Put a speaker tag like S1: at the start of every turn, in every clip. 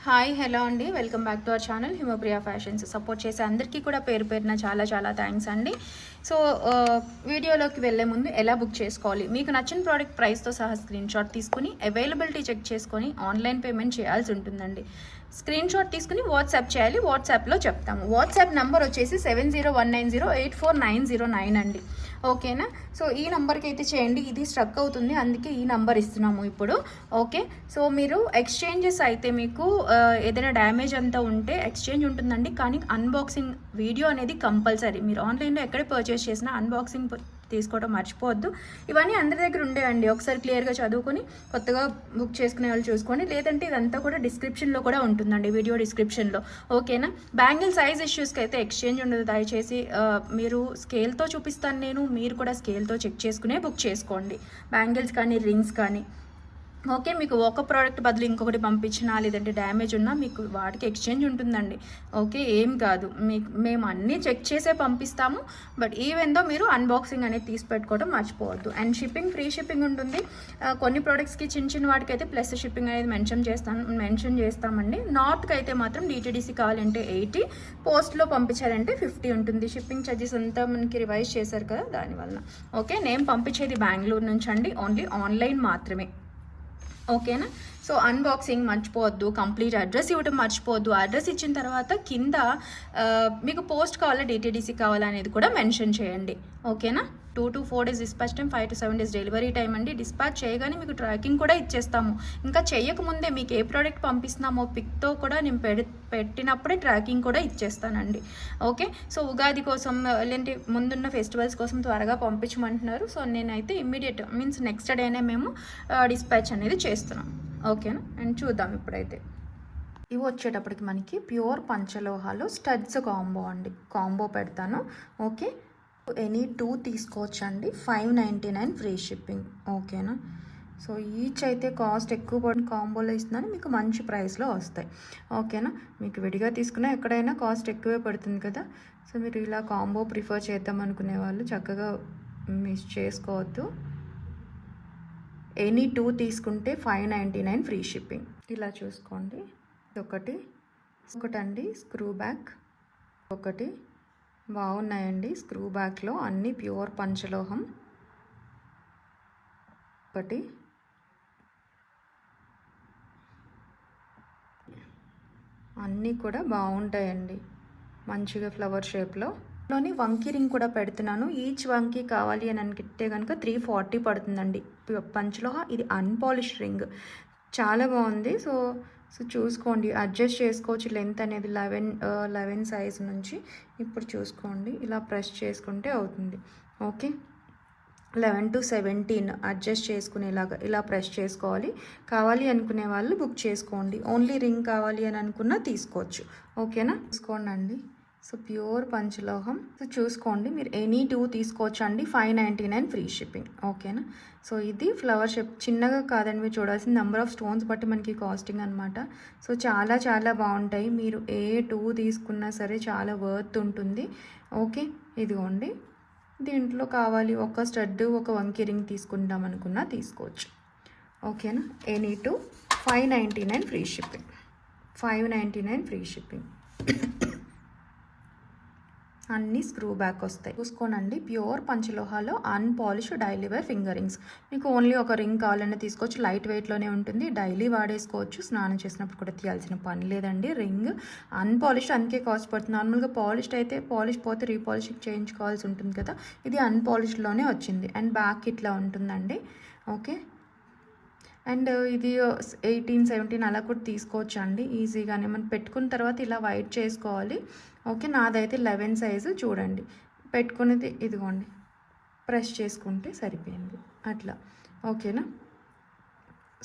S1: Hi hello అండి, welcome back to our channel Himapriya fashions. Support చేసే అందరికీ కూడా పేరు పేరున చాలా చాలా థ్యాంక్స్ అండి. సో వీడియోలోకి వెళ్ళే ముందు ఎలా బుక్ చేసుకోవాలి, మీకు నచ్చిన ప్రోడక్ట్ ప్రైస్తో సహా స్క్రీన్ షాట్ తీసుకుని అవైలబిలిటీ చెక్ చేసుకొని ఆన్లైన్ పేమెంట్ చేయాల్సి ఉంటుందండి. స్క్రీన్ షాట్ తీసుకుని వాట్సాప్ చేయాలి, వాట్సాప్లో చెప్తాము. వాట్సాప్ నెంబర్ వచ్చేసి 7019084909 అండి. ఓకేనా? సో ఈ నెంబర్కి అయితే చేయండి, ఇది స్ట్రక్ అవుతుంది అందుకే ఈ నెంబర్ ఇస్తున్నాము ఇప్పుడు. ఓకే, సో మీరు ఎక్స్చేంజెస్ అయితే మీకు ఏదైనా డ్యామేజ్ అంతా ఉంటే ఎక్స్చేంజ్ ఉంటుందండి, కానీ అన్బాక్సింగ్ వీడియో అనేది కంపల్సరీ. మీరు ఆన్లైన్లో ఎక్కడ పర్చేస్ చేసినా అన్బాక్సింగ్ తీసుకోవడం మర్చిపోవద్దు. ఇవన్నీ అందరి దగ్గర ఉండేవండి, ఒకసారి క్లియర్గా చదువుకొని కొత్తగా బుక్ చేసుకునే వాళ్ళు చూసుకోండి. లేదంటే ఇదంతా కూడా డిస్క్రిప్షన్లో కూడా ఉంటుందండి, వీడియో డిస్క్రిప్షన్లో. ఓకేనా? బ్యాంగిల్ సైజ్ ఇష్యూస్కి అయితే ఎక్స్చేంజ్ ఉండదు. దయచేసి మీరు స్కేల్తో చూపిస్తాను నేను, మీరు కూడా స్కేల్తో చెక్ చేసుకునే బుక్ చేసుకోండి, బ్యాంగిల్స్ కానీ రింగ్స్ కానీ. ఓకే, మీకు ఒక ప్రోడక్ట్ బదులు ఇంకొకటి పంపించినా లేదంటే డ్యామేజ్ ఉన్నా మీకు వాటికి ఎక్స్చేంజ్ ఉంటుందండి. ఓకే, ఏం కాదు, మేము అన్నీ చెక్ చేసే పంపిస్తాము. బట్ ఈవెన్ దో మీరు అన్బాక్సింగ్ అనేది తీసి పెట్టుకోవడం మర్చిపోవద్దు. అండ్ షిప్పింగ్ ఫ్రీ షిప్పింగ్ ఉంటుంది. కొన్ని ప్రోడక్ట్స్కి చిన్న చిన్న వాటికి అయితే ప్లస్ షిప్పింగ్ అనేది మెన్షన్ చేస్తామండి. నార్త్కి అయితే మాత్రం డిటీడీసీ కావాలంటే 80, పోస్ట్లో పంపించాలంటే 50 ఉంటుంది. షిప్పింగ్ ఛార్జెస్ అంతా మనకి రివైజ్ చేశారు కదా, దానివల్ల. ఓకే, నేను పంపించేది బెంగళూరు నుంచి అండి, ఓన్లీ ఆన్లైన్ మాత్రమే. ఓకేనా? సో అన్బాక్సింగ్ మర్చిపోవద్దు, కంప్లీట్ అడ్రస్ ఇవ్వడం మర్చిపోవద్దు. అడ్రస్ ఇచ్చిన తర్వాత కింద మీకు పోస్ట్ కావాలా డిటీడీసీ కావాలా అనేది కూడా మెన్షన్ చేయండి. ఓకేనా? 2 to 4 days dispatch time, 5 to 7 days delivery time అండి. డిస్పాచ్ చేయగానే మీకు ట్రాకింగ్ కూడా ఇచ్చేస్తాము. ఇంకా చేయకముందే మీకు ఏ ప్రోడక్ట్ పంపిస్తున్నామో పిక్తో కూడా నేను పెట్టినప్పుడే ట్రాకింగ్ కూడా ఇచ్చేస్తానండి. ఓకే, సో ఉగాది కోసం లేదంటే ముందున్న ఫెస్టివల్స్ కోసం త్వరగా పంపించమంటున్నారు. సో నేనైతే ఇమ్మీడియట్ మీన్స్ నెక్స్ట్ డేనే మేము డిస్పాచ్ అనేది చేస్తున్నాం. ఓకేనా? అండ్ చూద్దాం ఇప్పుడైతే. ఇవి వచ్చేటప్పటికి మనకి ప్యూర్ పంచలోహాలు స్టడ్స్ కాంబో అండి, కాంబో పెడతాను. ఓకే, ఎనీ 2 తీసుకోవచ్చండి, 599 ఫ్రీ షిప్పింగ్. ఓకేనా? సో ఈచ్ అయితే కాస్ట్ ఎక్కువ పడిన కాంబోలో ఇస్తున్నాను, మీకు మంచి ప్రైస్లో వస్తాయి. ఓకేనా? మీకు విడిగా తీసుకున్నా ఎక్కడైనా కాస్ట్ ఎక్కువే పడుతుంది కదా. సో మీరు ఇలా కాంబో ప్రిఫర్ చేద్దాం అనుకునే వాళ్ళు చక్కగా మిస్ చేసుకోవద్దు. ఎనీ 2 తీసుకుంటే 599 ఫ్రీ షిప్పింగ్. ఇలా చూసుకోండి. ఒకటండి స్క్రూ బ్యాక్, ఒకటి బాగున్నాయండి. స్క్రూ బ్యాక్లో అన్నీ ప్యూర్ పంచలోహం. ఒకటి అన్నీ కూడా బాగుంటాయండి, మంచిగా ఫ్లవర్ షేప్లో. లోని వంకీ రింగ్ కూడా పెడుతున్నాను. ఈచ్ వంకీ కావాలి అని అనుకుంటే కనుక 340 పడుతుందండి పంచలోహ. ఇది అన్పాలిష్ రింగ్, చాలా బాగుంది. సో చూసుకోండి, అడ్జస్ట్ చేసుకోవచ్చు లెంత్ అనేది 11 సైజ్ నుంచి. ఇప్పుడు చూసుకోండి, ఇలా ప్రెస్ చేసుకుంటే అవుతుంది. ఓకే, 11 to 17 అడ్జస్ట్ చేసుకునేలాగా ఇలా ప్రెస్ చేసుకోవాలి. కావాలి అనుకునే వాళ్ళు బుక్ చేసుకోండి. ఓన్లీ రింగ్ కావాలి అని అనుకున్నా తీసుకోవచ్చు. ఓకేనా? తీసుకోండి అండి. So pure పంచలోహం. సో చూసుకోండి, మీరు ఎనీ 2 తీసుకోవచ్చు అండి, 599 ఫ్రీ షిప్పింగ్. ఓకేనా? సో ఇది ఫ్లవర్ షేప్, చిన్నగా కాదండి, మీరు చూడాల్సిన నెంబర్ ఆఫ్ స్టోన్స్ బట్టి మనకి కాస్టింగ్ అనమాట. సో చాలా చాలా బాగుంటాయి. మీరు ఏ 2 తీసుకున్నా సరే చాలా వర్త్ ఉంటుంది. ఓకే, ఇదిగోండి. దీంట్లో కావాలి ఒక స్టడ్, ఒక వంకీ రింగ్ తీసుకుంటాం అనుకున్నా తీసుకోవచ్చు. ఓకేనా? Any 2 599 free shipping, 599 free shipping. అన్నీ స్క్రూ బ్యాక్ వస్తాయి. చూసుకోనండి, ప్యూర్ పంచలోహాలో unpolish daily wear finger rings. మీకు ఓన్లీ ఒక రింగ్ కావాలన్నా తీసుకోవచ్చు, లైట్ వెయిట్లోనే ఉంటుంది, డైలీ వాడేసుకోవచ్చు, స్నానం చేసినప్పుడు కూడా తీయాల్సిన పని లేదండి. రింగ్ అన్పాలిష్ అందుకే కాస్ట్ పడుతుంది. నార్మల్గా పాలిష్డ్ అయితే పాలిష్ పోతే రీపాలిషింగ్ చేయించుకోవాల్సి ఉంటుంది కదా, ఇది అన్పాలిష్డ్లోనే వచ్చింది. అండ్ బ్యాక్ ఇట్లా ఉంటుందండి. ఓకే, అండ్ ఇది 18, 17 అలా కూడా తీసుకోవచ్చు అండి ఈజీగానే. మనం పెట్టుకున్న తర్వాత ఇలా వైట్ చేసుకోవాలి. ఓకే, నాదైతే 11 సైజు. చూడండి, పెట్టుకునేది ఇదిగోండి, ప్రెస్ చేసుకుంటే సరిపోయింది అట్లా. ఓకేనా?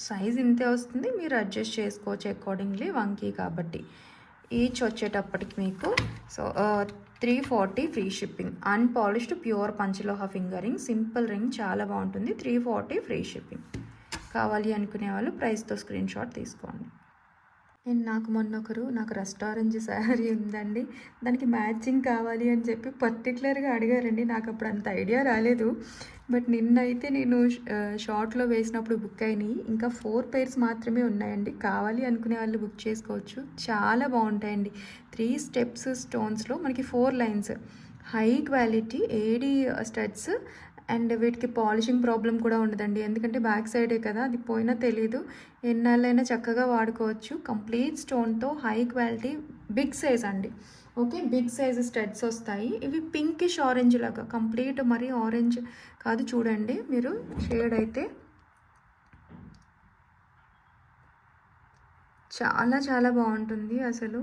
S1: సైజ్ ఇంతే వస్తుంది, మీరు అడ్జస్ట్ చేసుకోవచ్చు అకార్డింగ్లీ, వంకీ కాబట్టి. ఈచ్ వచ్చేటప్పటికి మీకు so 340 free shipping. Unpolished pure panchaloha finger ring, simple ring, చాలా బాగుంటుంది. 340 ఫ్రీ షిప్పింగ్. కావాలి అనుకునే వాళ్ళు ప్రైస్తో స్క్రీన్ షాట్ తీసుకోండి. అండ్ నాకు రెస్టారెంట్ శారీ ఉందండి, దానికి మ్యాచింగ్ కావాలి అని చెప్పి పర్టికులర్గా అడిగారండి. నాకు అప్పుడు అంత ఐడియా రాలేదు. బట్ నిన్నైతే నేను షార్ట్లో వేసినప్పుడు బుక్ అయినాయి. ఇంకా 4 పెయిర్స్ మాత్రమే ఉన్నాయండి. కావాలి అనుకునే వాళ్ళు బుక్ చేసుకోవచ్చు. చాలా బాగుంటాయండి. 3 స్టెప్స్ స్టోన్స్లో మనకి 4 lines, high quality AD studs. And వీటికి పాలిషింగ్ ప్రాబ్లం కూడా ఉండదండి, ఎందుకంటే బ్యాక్ సైడే కదా, అది పోయినా తెలీదు. ఎన్నాళ్ళైనా చక్కగా వాడుకోవచ్చు. కంప్లీట్ స్టోన్తో హై క్వాలిటీ బిగ్ సైజ్ అండి. ఓకే, బిగ్ సైజ్ స్టడ్స్ వస్తాయి. ఇవి పింకిష్ ఆరెంజ్ లాగా, కంప్లీట్ మరీ ఆరెంజ్ కాదు, చూడండి మీరు షేడ్ అయితే చాలా చాలా బాగుంటుంది. అసలు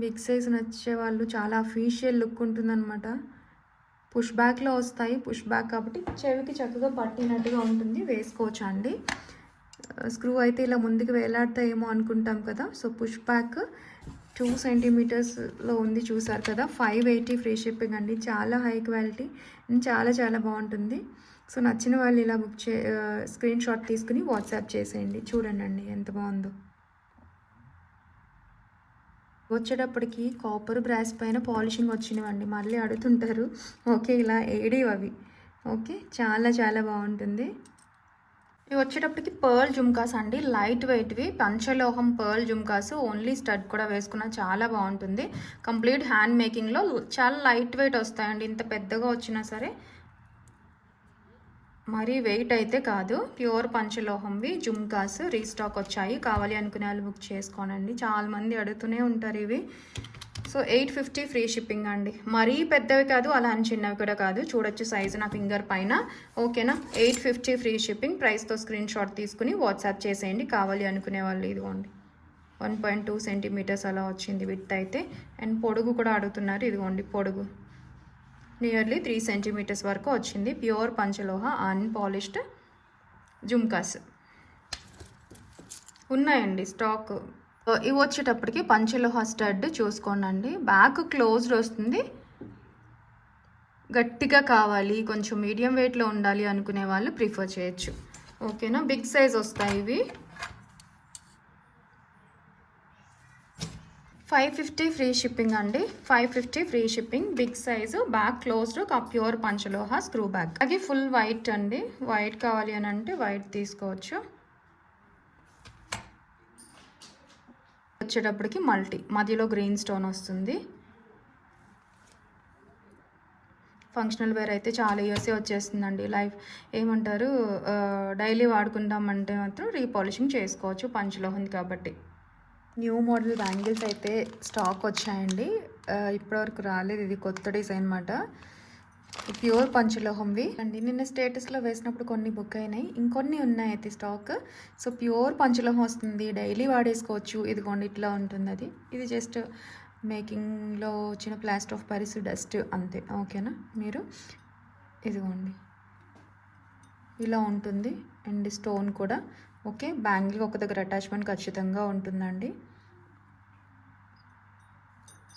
S1: బిగ్ సైజ్ నచ్చే వాళ్ళు చాలా అఫీషియల్ లుక్ ఉంటుందన్నమాట. పుష్ బ్యాక్లో వస్తాయి, పుష్ బ్యాక్ కాబట్టి చెవికి చక్కగా పట్టినట్టుగా ఉంటుంది, వేసుకోవచ్చు అండి. స్క్రూ అయితే ఇలా ముందుకు వేలాడతాయేమో అనుకుంటాం కదా. సో పుష్ బ్యాక్ 2 సెంటీమీటర్స్లో ఉంది, చూసారు కదా. 580 ఫ్రీ షిప్పింగ్ అండి. చాలా హై క్వాలిటీ అండ్ చాలా చాలా బాగుంటుంది. సో నచ్చిన వాళ్ళు ఇలా స్క్రీన్ షాట్ తీసుకుని వాట్సాప్ చేసేయండి. చూడండి అండి ఎంత బాగుందో. వచ్చేటప్పటికి కాపర్ బ్రాస్ పైన పాలిషింగ్ వచ్చినవండి, మళ్ళీ అడుగుతుంటారు. ఓకే, ఇలా ఏడేవి అవి. ఓకే, చాలా చాలా బాగుంటుంది. ఇవి వచ్చేటప్పటికి పర్ల్ జుమ్కాస్ అండి, లైట్ వెయిట్వి, పంచలోహం పర్ల్ జుమ్కాస్. ఓన్లీ స్టడ్ కూడా వేసుకున్నా చాలా బాగుంటుంది. కంప్లీట్ హ్యాండ్ మేకింగ్లో చాలా లైట్ వెయిట్ వస్తాయండి. ఇంత పెద్దగా వచ్చినా సరే మరీ వెయిట్ అయితే కాదు. ప్యూర్ పంచలోహంవి జుమ్కాస్ రీస్టాక్ వచ్చాయి. కావాలి అనుకునే వాళ్ళు బుక్ చేసుకోనండి, చాలామంది అడుగుతూనే ఉంటారు ఇవి. సో 850 ఫ్రీ షిప్పింగ్ అండి. మరీ పెద్దవి కాదు, అలా అని చిన్నవి కూడా కాదు. చూడొచ్చు సైజు నా ఫింగర్ పైన. ఓకేనా, 850 ఫ్రీ షిప్పింగ్. ప్రైస్తో స్క్రీన్ షాట్ తీసుకుని వాట్సాప్ చేసేయండి కావాలి అనుకునే వాళ్ళు. ఇదిగోండి 1.2 సెంటీమీటర్స్ అలా వచ్చింది విడ్త్ అయితే. అండ్ పొడుగు కూడా అడుగుతున్నారు, ఇదిగోండి పొడుగు నియర్లీ 3 సెంటీమీటర్స్ వరకు వచ్చింది. ప్యూర్ పంచలోహ అన్పాలిష్డ్ జుమ్కాస్ ఉన్నాయండి స్టాక్. ఇవి వచ్చేటప్పటికి పంచలోహ స్టడ్ చూసుకోండి. బ్యాక్ క్లోజ్డ్ వస్తుంది. గట్టిగా కావాలి, కొంచెం మీడియం వెయిట్లో ఉండాలి అనుకునే వాళ్ళు ప్రిఫర్ చేయొచ్చు. ఓకేనా, బిగ్ సైజ్ వస్తాయి ఇవి. 550 ఫ్రీ షిప్పింగ్ అండి. 550 free shipping. Big size, back closed, pure panchaloha screw back. అలాగే ఫుల్ వైట్ అండి. వైట్ కావాలి అని అంటే వైట్ తీసుకోవచ్చు. వచ్చేటప్పటికి మల్టీ, మధ్యలో గ్రీన్ స్టోన్ వస్తుంది. ఫంక్షనల్ వేర్ అయితే చాలా ఇయర్సే వచ్చేస్తుందండి. లైఫ్ ఏమంటారు, డైలీ వాడుకుంటామంటే మాత్రం రీపాలిషింగ్ చేసుకోవచ్చు, పంచలోహం కాబట్టి. న్యూ మోడల్ బ్యాంగిల్స్ అయితే స్టాక్ వచ్చాయండి. ఇప్పటివరకు రాలేదు, ఇది కొత్త డిజైన్ అన్నమాట. ప్యూర్ పంచలోహంవి అండి. నిన్న స్టేటస్లో వేసినప్పుడు కొన్ని బుక్ అయినాయి, ఇంకొన్ని ఉన్నాయి అయితే స్టాక్. సో ప్యూర్ పంచలోహం వస్తుంది, డైలీ వాడేసుకోవచ్చు. ఇదిగోండి ఇట్లా ఉంటుంది అది. ఇది జస్ట్ మేకింగ్లో వచ్చిన ప్లాస్టర్ ఆఫ్ ప్యారిస్ డస్ట్ అంతే. ఓకేనా, మీరు ఇదిగోండి ఇలా ఉంటుంది. అండ్ స్టోన్ కూడా ఓకే. బ్యాంగిల్ ఒక దగ్గర అటాచ్మెంట్ ఖచ్చితంగా ఉంటుందండి.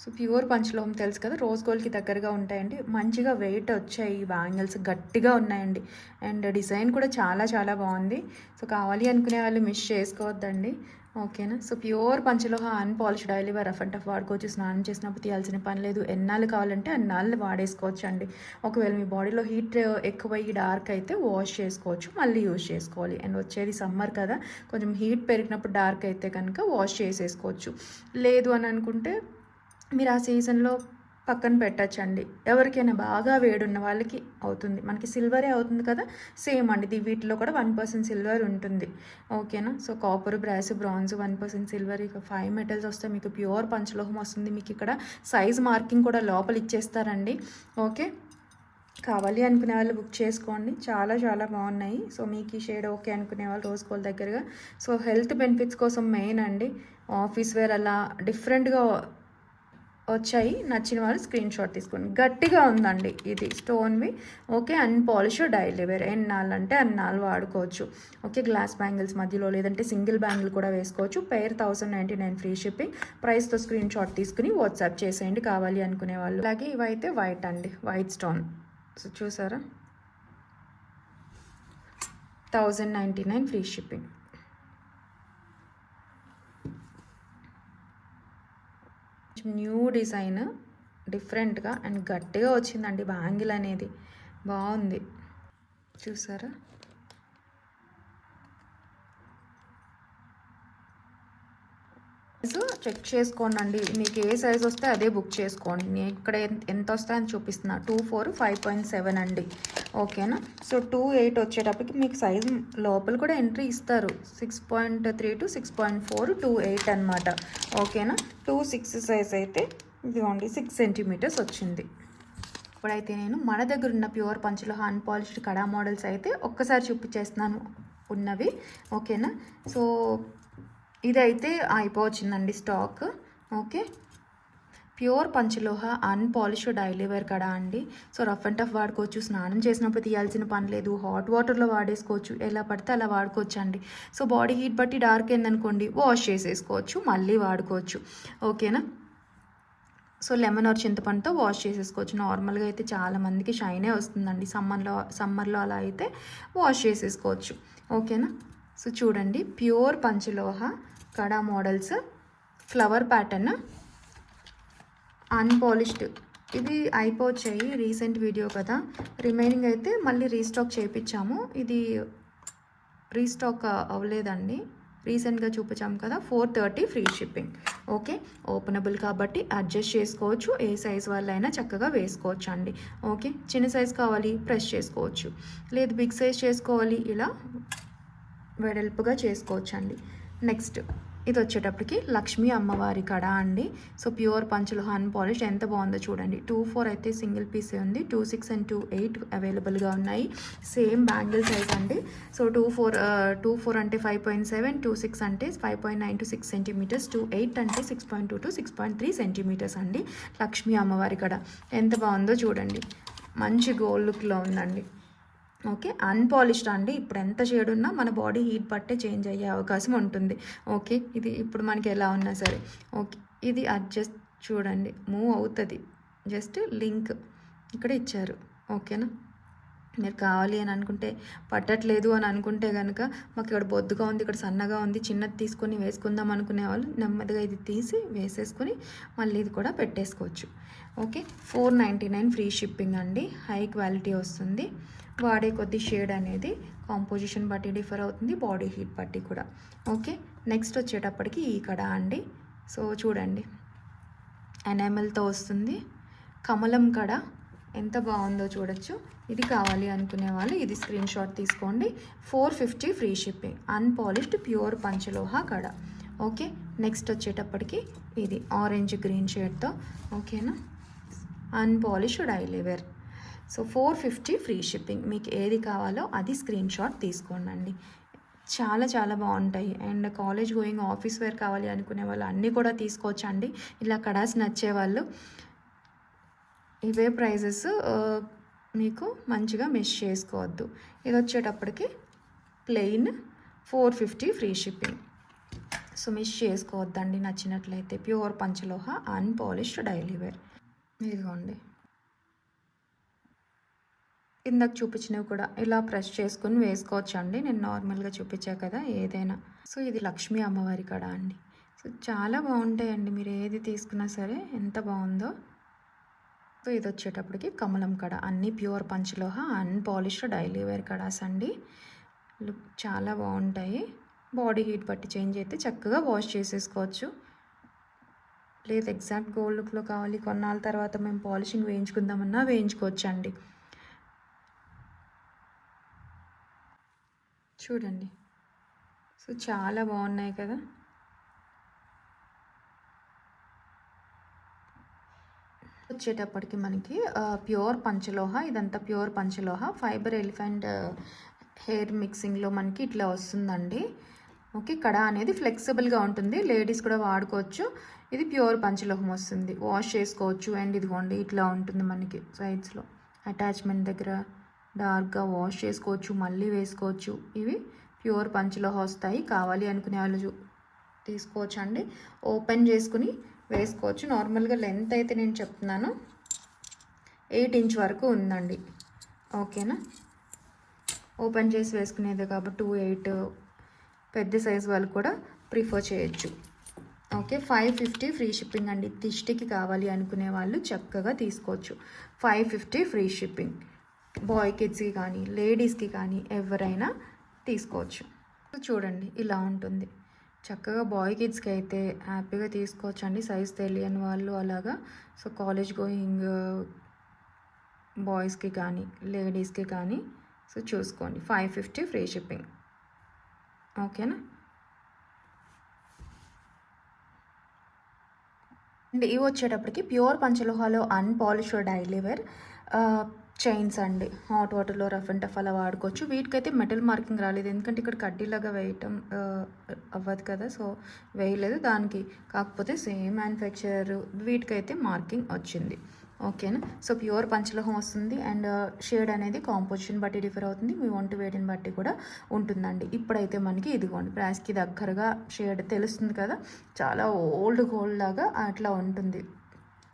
S1: సో ప్యూర్ పంచలోహం తెలుసు కదా, రోజ్ గోల్డ్కి దగ్గరగా ఉంటాయండి. మంచిగా వెయిట్ వచ్చాయి ఈ బ్యాంగిల్స్, గట్టిగా ఉన్నాయండి. అండ్ డిజైన్ కూడా చాలా చాలా బాగుంది. సో కావాలి అనుకునే వాళ్ళు మిస్ చేసుకోవద్దండి. ఓకేనా, so pure panchaloha unpolished daily wear, rough and tough వాడుకోవచ్చు. స్నానం చేసినప్పుడు తీయాల్సిన పని లేదు. ఎన్నాళ్ళు కావాలంటే అన్నాళ్ళు వాడేసుకోవచ్చు అండి. ఒకవేళ మీ బాడీలో హీట్ ఎక్కువయ్యి డార్క్ అయితే వాష్ చేసుకోవచ్చు, మళ్ళీ యూజ్ చేసుకోవాలి. అండ్ వచ్చేది సమ్మర్ కదా, కొంచెం హీట్ పెరిగినప్పుడు డార్క్ అయితే కనుక వాష్ చేసేసుకోవచ్చు. లేదు అని అనుకుంటే మీరు ఆ సీజన్లో పక్కన పెట్టచ్చండి. ఎవరికైనా బాగా వేడున్న వాళ్ళకి అవుతుంది. మనకి సిల్వరే అవుతుంది కదా, సేమ్ అండి. వీటిలో కూడా 1% సిల్వర్ ఉంటుంది. ఓకేనా, so copper, brass, bronze, 1% silver, ఇక 5 మెటల్స్ వస్తే మీకు ప్యూర్ పంచలోహం వస్తుంది. మీకు ఇక్కడ సైజ్ మార్కింగ్ కూడా లోపల ఇచ్చేస్తారండి. ఓకే, కావాలి అనుకునే వాళ్ళు బుక్ చేసుకోండి. చాలా చాలా బాగున్నాయి. సో మీకు ఈ షేడ్ ఓకే అనుకునే వాళ్ళు రోజ్ గోల్డ్ దగ్గరగా. సో హెల్త్ బెనిఫిట్స్ కోసం మెయిన్ అండి. ఆఫీస్ వేర్ అలా డిఫరెంట్గా వచ్చాయి. నచ్చిన వాళ్ళు స్క్రీన్ షాట్ తీసుకోండి. గట్టిగా ఉందండి ఇది స్టోన్వి. ఓకే, అన్పాలిష్డ్ డైలీ వేర్, ఎన్నాళ్ళంటే అన్నాళ్ళు వాడుకోవచ్చు. ఓకే, గ్లాస్ బ్యాంగిల్స్ మధ్యలో లేదంటే సింగిల్ బ్యాంగిల్ కూడా వేసుకోవచ్చు. Pair 1099 free shipping. ప్రైస్తో స్క్రీన్ షాట్ తీసుకుని వాట్సాప్ చేసేయండి కావాలి అనుకునే వాళ్ళు. అలాగే ఇవైతే వైట్ అండి, వైట్ స్టోన్. సో చూసారా, 1099 ఫ్రీ షిప్పింగ్. న్యూ డిజైన్, డిఫరెంట్గా అండ్ గట్టిగా వచ్చిందండి బ్యాంగిల్ అనేది, బాగుంది. చూసారా? చెక్ చేసుకోండి, మీకు ఏ సైజ్ వస్తే అదే బుక్ చేసుకోండి. నేను ఇక్కడ ఎంత వస్తాయని చూపిస్తున్నా. 24 5.7 అండి. ఓకేనా? సో 28 వచ్చేటప్పటికి మీకు సైజ్ లోపల కూడా ఎంట్రీ ఇస్తారు. 6.3 to 6.4 28 అనమాట. ఓకేనా? 26 సైజ్ అయితే ఇదిగోండి 6 సెంటీమీటర్స్ వచ్చింది. ఇప్పుడైతే నేను మన దగ్గర ఉన్న pure panchaloha unpolished kada models అయితే ఒక్కసారి చూపించేస్తున్నాను ఉన్నవి. ఓకేనా? సో ఇదైతే అయిపోవచ్చిందండి stock. Okay, pure panchaloha unpolished daily wear kada అండి. సో రఫ్ అండ్ టఫ్ వాడుకోవచ్చు, స్నానం చేసినప్పుడు తీయాల్సిన పని లేదు, హాట్ వాటర్లో వాడేసుకోవచ్చు, ఎలా పడితే అలా వాడుకోవచ్చు అండి. సో బాడీ హీట్ బట్టి డార్క్ అయిందనుకోండి వాష్ చేసేసుకోవచ్చు, మళ్ళీ వాడుకోవచ్చు. ఓకేనా? సో లెమన్ ఆర్ చింతపండుతో వాష్ చేసేసుకోవచ్చు. నార్మల్గా అయితే చాలామందికి షైనే వస్తుందండి, సమ్మర్లో అలా అయితే వాష్ చేసేసుకోవచ్చు. ఓకేనా? సో చూడండి, ప్యూర్ పంచలోహ కడా మోడల్స్, ఫ్లవర్ ప్యాటర్న్, అన్పాలిష్డ్. ఇది అయిపోవచ్చాయి, రీసెంట్ వీడియో కదా, రిమైనింగ్ అయితే మళ్ళీ రీస్టాక్ చేయించాము. ఇది రీస్టాక్ అవ్వలేదండి, రీసెంట్గా చూపించాము కదా. 430 ఫ్రీ షిప్పింగ్. ఓకే, ఓపెనబుల్ కాబట్టి అడ్జస్ట్ చేసుకోవచ్చు, ఏ సైజ్ వాళ్ళైనా చక్కగా వేసుకోవచ్చు అండి. ఓకే, చిన్న సైజ్ కావాలి ప్రెస్ చేసుకోవచ్చు, లేదు బిగ్ సైజ్ చేసుకోవాలి ఇలా వెడల్పుగా చేసుకోవచ్చు అండి. నెక్స్ట్ ఇది వచ్చేటప్పటికి లక్ష్మీ అమ్మవారి కడ అండి. సో ప్యూర్ పంచులు అన్పాలిష్ ఎంత బాగుందో చూడండి. 24 అయితే సింగిల్ పీసే ఉంది, 26 and 28 అవైలబుల్గా ఉన్నాయి. సేమ్ బ్యాంగిల్ సైజ్ అండి. సో 24 అంటే 5.7, 26 అంటే 5.9 to 6 సెంటీమీటర్స్, 28 అంటే 6.2 to 6.3 సెంటీమీటర్స్ అండి. లక్ష్మీ అమ్మవారి కడ ఎంత బాగుందో చూడండి, మంచి గోల్డ్ లుక్లో ఉందండి. ఓకే, అన్పాలిష్డ్ అండి. ఇప్పుడు ఎంత షేడ్ ఉన్నా మన బాడీ హీట్ పట్టే చేంజ్ అయ్యే అవకాశం ఉంటుంది. ఓకే, ఇది ఇప్పుడు మనకి ఎలా ఉన్నా సరే. ఓకే, ఇది అడ్జస్ట్ చూడండి, మూవ్ అవుతుంది, జస్ట్ లింక్ ఇక్కడ ఇచ్చారు. ఓకేనా? మీరు కావాలి అని అనుకుంటే, పట్టట్లేదు అని అనుకుంటే కనుక, మాకు ఇక్కడ బొద్దుగా ఉంది, ఇక్కడ సన్నగా ఉంది, చిన్నది తీసుకొని వేసుకుందాం అనుకునే వాళ్ళు నెమ్మదిగా ఇది తీసి వేసేసుకొని మళ్ళీ ఇది కూడా పెట్టేసుకోవచ్చు. ఓకే, 499 ఫ్రీ షిప్పింగ్ అండి. హై క్వాలిటీ వస్తుంది, వాడే కొద్ది షేడ్ అనేది కాంపోజిషన్ బట్టి డిఫర్ అవుతుంది, బాడీ హీట్ బట్టి కూడా. ఓకే, నెక్స్ట్ వచ్చేటప్పటికి ఈ కడ అండి. సో చూడండి, ఎనామెల్తో వస్తుంది, కమలం కడ ఎంత బాగుందో చూడొచ్చు. ఇది కావాలి అనుకునే వాళ్ళు ఇది స్క్రీన్ షాట్ తీసుకోండి. 450 ఫ్రీ షిప్పింగ్, అన్పాలిష్డ్ ప్యూర్ పంచలోహ కడ. ఓకే, నెక్స్ట్ వచ్చేటప్పటికి ఇది ఆరెంజ్ గ్రీన్ షేడ్తో. ఓకేనా? Unpolished daily wear. So 450 free shipping. మీకు ఏది కావాలో అది స్క్రీన్ షాట్ తీసుకోండి. చాలా చాలా బాగుంటాయి. And college going office wear కావాలి అనుకునే వాళ్ళు అన్నీ కూడా తీసుకోవచ్చండి. ఇలా కడాస్ నచ్చేవాళ్ళు ఇవే ప్రైజెస్ మీకు మంచిగా మిస్ చేసుకోవద్దు. ఇది వచ్చేటప్పటికి plain 450 free shipping. So miss చేసుకోవద్దండి, నచ్చినట్లయితే. Pure panchaloha unpolished daily wear. ఇదిగోండి, ఇందాక చూపించినవి కూడా ఇలా ప్రెస్ చేసుకుని వేసుకోవచ్చు అండి. నేను నార్మల్గా చూపించా కదా ఏదైనా. సో ఇది లక్ష్మీ అమ్మవారి కడ అండి. సో చాలా బాగుంటాయండి, మీరు ఏది తీసుకున్నా సరే ఎంత బాగుందో. సో ఇది వచ్చేటప్పటికి కమలం కడ, అన్నీ pure panchaloha unpolished daily wear kadas అండి. లుక్ చాలా బాగుంటాయి, బాడీ హీట్ బట్టి చేంజ్ అయితే చక్కగా వాష్ చేసేసుకోవచ్చు. లేదు ఎగ్జాక్ట్ గోల్డ్ లుక్లో కావాలి, కొన్నాళ్ళ తర్వాత మేము పాలిషింగ్ వేయించుకుందామన్నా వేయించుకోవచ్చు అండి. చూడండి, సో చాలా బాగున్నాయి కదా. వచ్చేటప్పటికి మనకి ప్యూర్ పంచలోహ, ఇదంతా ప్యూర్ పంచలోహ ఫైబర్ ఎలిఫెంట్ హెయిర్ మిక్సింగ్లో మనకి ఇట్లా వస్తుందండి. ఓకే, కడ అనేది ఫ్లెక్సిబుల్గా ఉంటుంది, లేడీస్ కూడా వాడుకోవచ్చు. ఇది ప్యూర్ పంచలోహం వస్తుంది, వాష్ చేసుకోవచ్చు. అండ్ ఇదిగోండి ఇట్లా ఉంటుంది మనకి సైడ్స్లో అటాచ్మెంట్ దగ్గర డార్క్గా వాష్ చేసుకోవచ్చు, మళ్ళీ వేసుకోవచ్చు. ఇవి ప్యూర్ పంచలోహ వస్తాయి, కావాలి అనుకునే వాళ్ళు తీసుకోవచ్చు అండి. ఓపెన్ చేసుకుని వేసుకోవచ్చు. నార్మల్గా లెంత్ అయితే నేను చెప్తున్నాను 8 ఇంచ్ వరకు ఉందండి. ఓకేనా? ఓపెన్ చేసి వేసుకునేది కాబట్టి 2-8 పెద్ద సైజ్ వాళ్ళు కూడా ప్రిఫర్ చేయొచ్చు. ఓకే, 550 ఫ్రీ షిప్పింగ్ అండి. దిష్టికి కావాలి అనుకునే వాళ్ళు చక్కగా తీసుకోవచ్చు. 550 ఫ్రీ షిప్పింగ్. బాయ్ కిడ్స్కి కానీ లేడీస్కి కానీ ఎవరైనా తీసుకోవచ్చు. చూడండి ఇలా ఉంటుంది. చక్కగా బాయ్ కిడ్స్కి అయితే హ్యాపీగా తీసుకోవచ్చు అండి, సైజ్ తెలియని వాళ్ళు అలాగా. సో కాలేజ్ గోయింగ్ బాయ్స్కి కానీ లేడీస్కి కానీ సో చూసుకోండి. 550 ఫ్రీ షిప్పింగ్. ఓకేనా. అండ్ ఇవి వచ్చేటప్పటికి ప్యూర్ పంచలోహాలో అన్పాలిష్డ్ డైలీ వేర్ చైన్స్ అండి. హాట్ వాటర్లో రఫ్ అండ్ టఫ్ అలా వాడుకోవచ్చు. వీటికైతే మెటల్ మార్కింగ్ రాలేదు, ఎందుకంటే ఇక్కడ కడ్డీలాగా వేయటం అవ్వదు కదా, సో వేయలేదు దానికి. కాకపోతే సేమ్ మ్యానుఫ్యాక్చరర్ వీటికైతే మార్కింగ్ వచ్చింది. ఓకేనా. సో ప్యూర్ పంచలోహం వస్తుంది. అండ్ షేడ్ అనేది కాంపోజిషన్ బట్టి డిఫర్ అవుతుంది, మీ వంట వేడిని బట్టి కూడా ఉంటుందండి. ఇప్పుడైతే మనకి ఇదిగోండి బ్రాస్కి దగ్గరగా షేడ్ తెలుస్తుంది కదా, చాలా ఓల్డ్ గోల్డ్ లాగా అట్లా ఉంటుంది.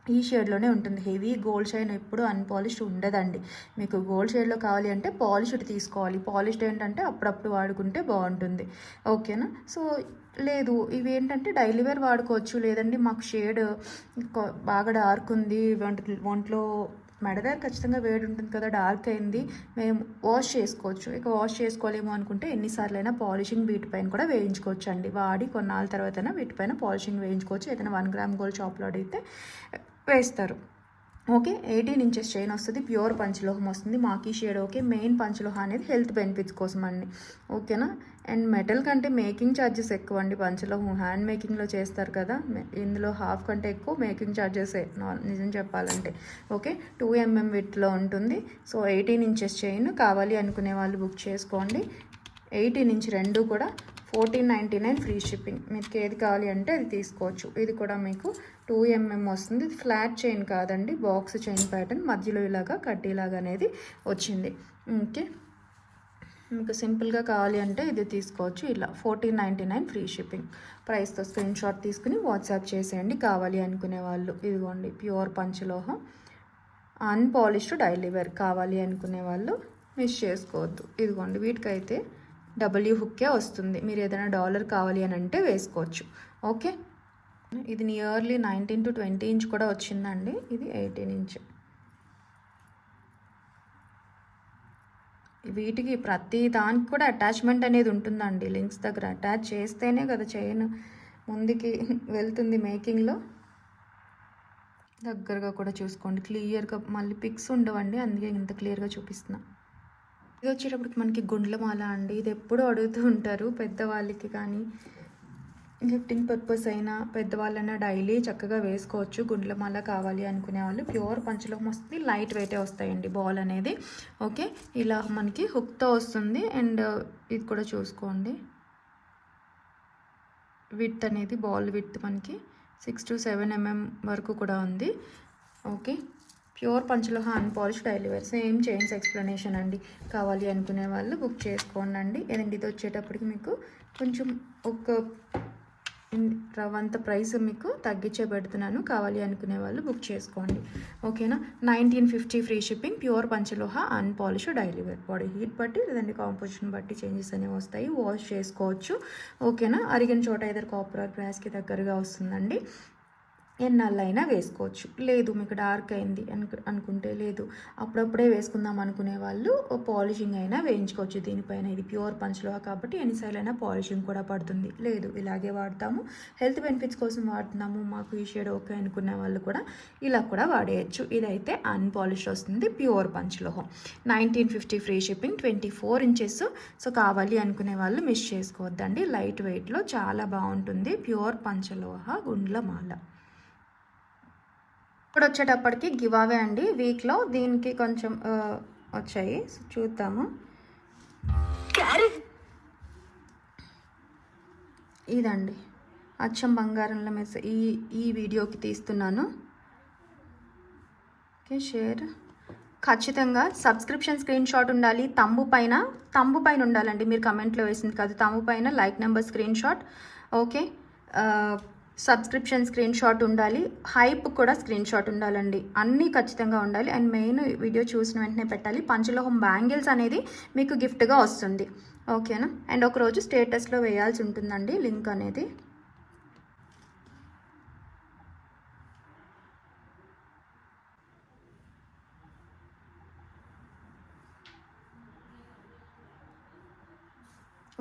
S1: ఈ షేడ్లోనే ఉంటుంది. హెవీ గోల్డ్ షైన్ ఎప్పుడు అన్పాలిష్డ్ ఉండదండి. మీకు గోల్డ్ షేడ్లో కావాలి అంటే పాలిష్డ్ తీసుకోవాలి. పాలిష్డ్ ఏంటంటే అప్పుడప్పుడు వాడుకుంటే బాగుంటుంది. ఓకేనా. సో లేదు ఇవి ఏంటంటే డైలీ వేర్ వాడుకోవచ్చు. లేదండి మాకు షేడ్ బాగా డార్క్ ఉంది, ఒంట్లో మెడ దగ్గర ఖచ్చితంగా వేడి ఉంటుంది కదా, డార్క్ అయింది, మేము వాష్ చేసుకోవచ్చు. ఇక వాష్ చేసుకోలేము అనుకుంటే ఎన్నిసార్లైనా పాలిషింగ్ వీటిపైన కూడా వేయించుకోవచ్చు అండి. వాడి కొన్నాళ్ళ తర్వాతైనా వీటిపైన పాలిషింగ్ వేయించుకోవచ్చు. ఏదైనా 1 గ్రామ్ గోల్డ్ షాప్లో అడిగితే వేస్తారు. ఓకే. 18 ఇంచెస్ చైన్ వస్తుంది, ప్యూర్ పంచలోహం వస్తుంది. మాకీ షేడ్ ఓకే. మెయిన్ పంచలోహం అనేది హెల్త్ బెనిఫిట్స్ కోసం అండి. ఓకేనా. అండ్ మెటల్ కంటే మేకింగ్ ఛార్జెస్ ఎక్కువ అండి. పంచలోహం హ్యాండ్ మేకింగ్లో చేస్తారు కదా, ఇందులో హాఫ్ కంటే ఎక్కువ మేకింగ్ ఛార్జెసే నిజం చెప్పాలంటే. ఓకే. 2 mm విత్లో ఉంటుంది. సో 18 ఇంచెస్ చైన్ కావాలి అనుకునే వాళ్ళు బుక్ చేసుకోండి. 18 ఇంచ్ రెండు కూడా 1499 ఫ్రీ షిప్పింగ్. మీకు ఏది కావాలి అంటే అది తీసుకోవచ్చు. ఇది కూడా మీకు 2 mm వస్తుంది. ఇది ఫ్లాట్ చైన్ కాదండి, బాక్స్ చైన్ ప్యాటర్న్, మధ్యలో ఇలాగా కడ్డీలాగా అనేది వచ్చింది. ఓకే. మీకు సింపుల్గా కావాలి అంటే ఇది తీసుకోవచ్చు. ఇలా 1499 ఫ్రీ షిప్పింగ్. ప్రైస్తో స్క్రీన్ షాట్ తీసుకుని వాట్సాప్ చేసేయండి కావాలి అనుకునే వాళ్ళు. ఇదిగోండి ప్యూర్ పంచలోహం అన్పాలిష్డ్ డైలీ వేర్ కావాలి అనుకునే వాళ్ళు మిస్ చేసుకోవద్దు. ఇదిగోండి వీటికైతే డబ్ల్యూ హుక్కే వస్తుంది. మీరు ఏదైనా డాలర్ కావాలి అని అంటే వేసుకోవచ్చు. ఓకే. ఇది నియర్లీ 19 to 20 ఇంచ్ కూడా వచ్చిందండి. ఇది 18 ఇంచ్. వీటికి ప్రతి దానికి కూడా అటాచ్మెంట్ అనేది ఉంటుందండి. లింక్స్ దగ్గర అటాచ్ చేస్తేనే కదా చైన్ ముందుకి వెళ్తుంది మేకింగ్లో. దగ్గరగా కూడా చూసుకోండి క్లియర్గా, మళ్ళీ పిక్స్ ఉండవండి, అందుకే ఇంత క్లియర్గా చూపిస్తున్నా. ఇది వచ్చేటప్పటికి మనకి గుండ్లమాల అండి. ఇది ఎప్పుడూ అడుగుతూ ఉంటారు పెద్దవాళ్ళకి కానీ, గిఫ్టింగ్ పర్పస్ అయినా పెద్దవాళ్ళైనా డైలీ చక్కగా వేసుకోవచ్చు. గుండ్లమాల కావాలి అనుకునే వాళ్ళు ప్యూర్ పంచలోహం వస్తుంది, లైట్ వెయిటే వస్తాయండి బాల్ అనేది. ఓకే. ఇలా మనకి హుక్తో వస్తుంది. అండ్ ఇది కూడా చూసుకోండి, విడ్త్ అనేది బాల్ విడ్త్ మనకి 6 to 7 mm వరకు కూడా ఉంది. Okay. Pure panchaloha unpolished daily wear. Same chains explanation అండి. కావాలి అనుకునే వాళ్ళు బుక్ చేసుకోండి అండి. ఏదండి ఇది వచ్చేటప్పటికి మీకు కొంచెం ఒక రవంత ప్రైస్ మీకు తగ్గించే పెడుతున్నాను, కావాలి అనుకునే వాళ్ళు బుక్ చేసుకోండి. ఓకేనా. 1950 free shipping. Pure panchaloha unpolished daily wear. Body heat బట్టి లేదంటే కాంపోజిషన్ బట్టి చేంజెస్ అనేవి వస్తాయి, వాష్ చేసుకోవచ్చు. ఓకేనా. అరిగిన చోట ఏదో కాపర్ ఆర్ బ్రాస్కి దగ్గరగా వస్తుందండి. ఎన్నాళ్ళైనా వేసుకోవచ్చు. లేదు మీకు డార్క్ అయింది అనుకుంటే, లేదు అప్పుడప్పుడే వేసుకుందాం అనుకునే వాళ్ళు పాలిషింగ్ అయినా వేయించుకోవచ్చు దీనిపైన. ఇది ప్యూర్ పంచలోహ కాబట్టి ఎన్నిసార్లైనా పాలిషింగ్ కూడా పడుతుంది. లేదు ఇలాగే వాడతాము, హెల్త్ బెనిఫిట్స్ కోసం వాడుతున్నాము, మాకు ఈ షేడ్ ఓకే అనుకునే వాళ్ళు కూడా ఇలా కూడా వాడేయచ్చు. ఇదైతే అన్పాలిష్ వస్తుంది, ప్యూర్ పంచలోహం. 1950 ఫ్రీ షిప్పింగ్. 24 ఇంచెస్. సో కావాలి అనుకునే వాళ్ళు మిస్ చేసుకోవద్దండి. లైట్ వెయిట్లో చాలా బాగుంటుంది. ప్యూర్ పంచలోహ గుండ్లమాల. ఇప్పుడు వచ్చేటప్పటికి గివ్ అవే అండి. వీక్లో దీనికి కొంచెం వచ్చాయి, చూద్దాము. ఇదండి అచ్చం బంగారంలో మెసేజ్ ఈ వీడియోకి తీస్తున్నాను. ఓకే. షేర్ ఖచ్చితంగా సబ్స్క్రిప్షన్ స్క్రీన్ షాట్ ఉండాలి. తంబు పైన ఉండాలండి, మీరు కమెంట్లో వేసింది కాదు, తంబు పైన like number screen shot. Okay. Subscription screen shot ఉండాలి, హైప్ కూడా స్క్రీన్ షాట్ ఉండాలండి, అన్నీ ఖచ్చితంగా ఉండాలి. అండ్ మెయిన్ వీడియో చూసిన వెంటనే పెట్టాలి. పంచలోహం బ్యాంగిల్స్ అనేది మీకు గిఫ్ట్గా వస్తుంది. ఓకేనా. అండ్ ఒకరోజు స్టేటస్లో వేయాల్సి ఉంటుందండి లింక్ అనేది.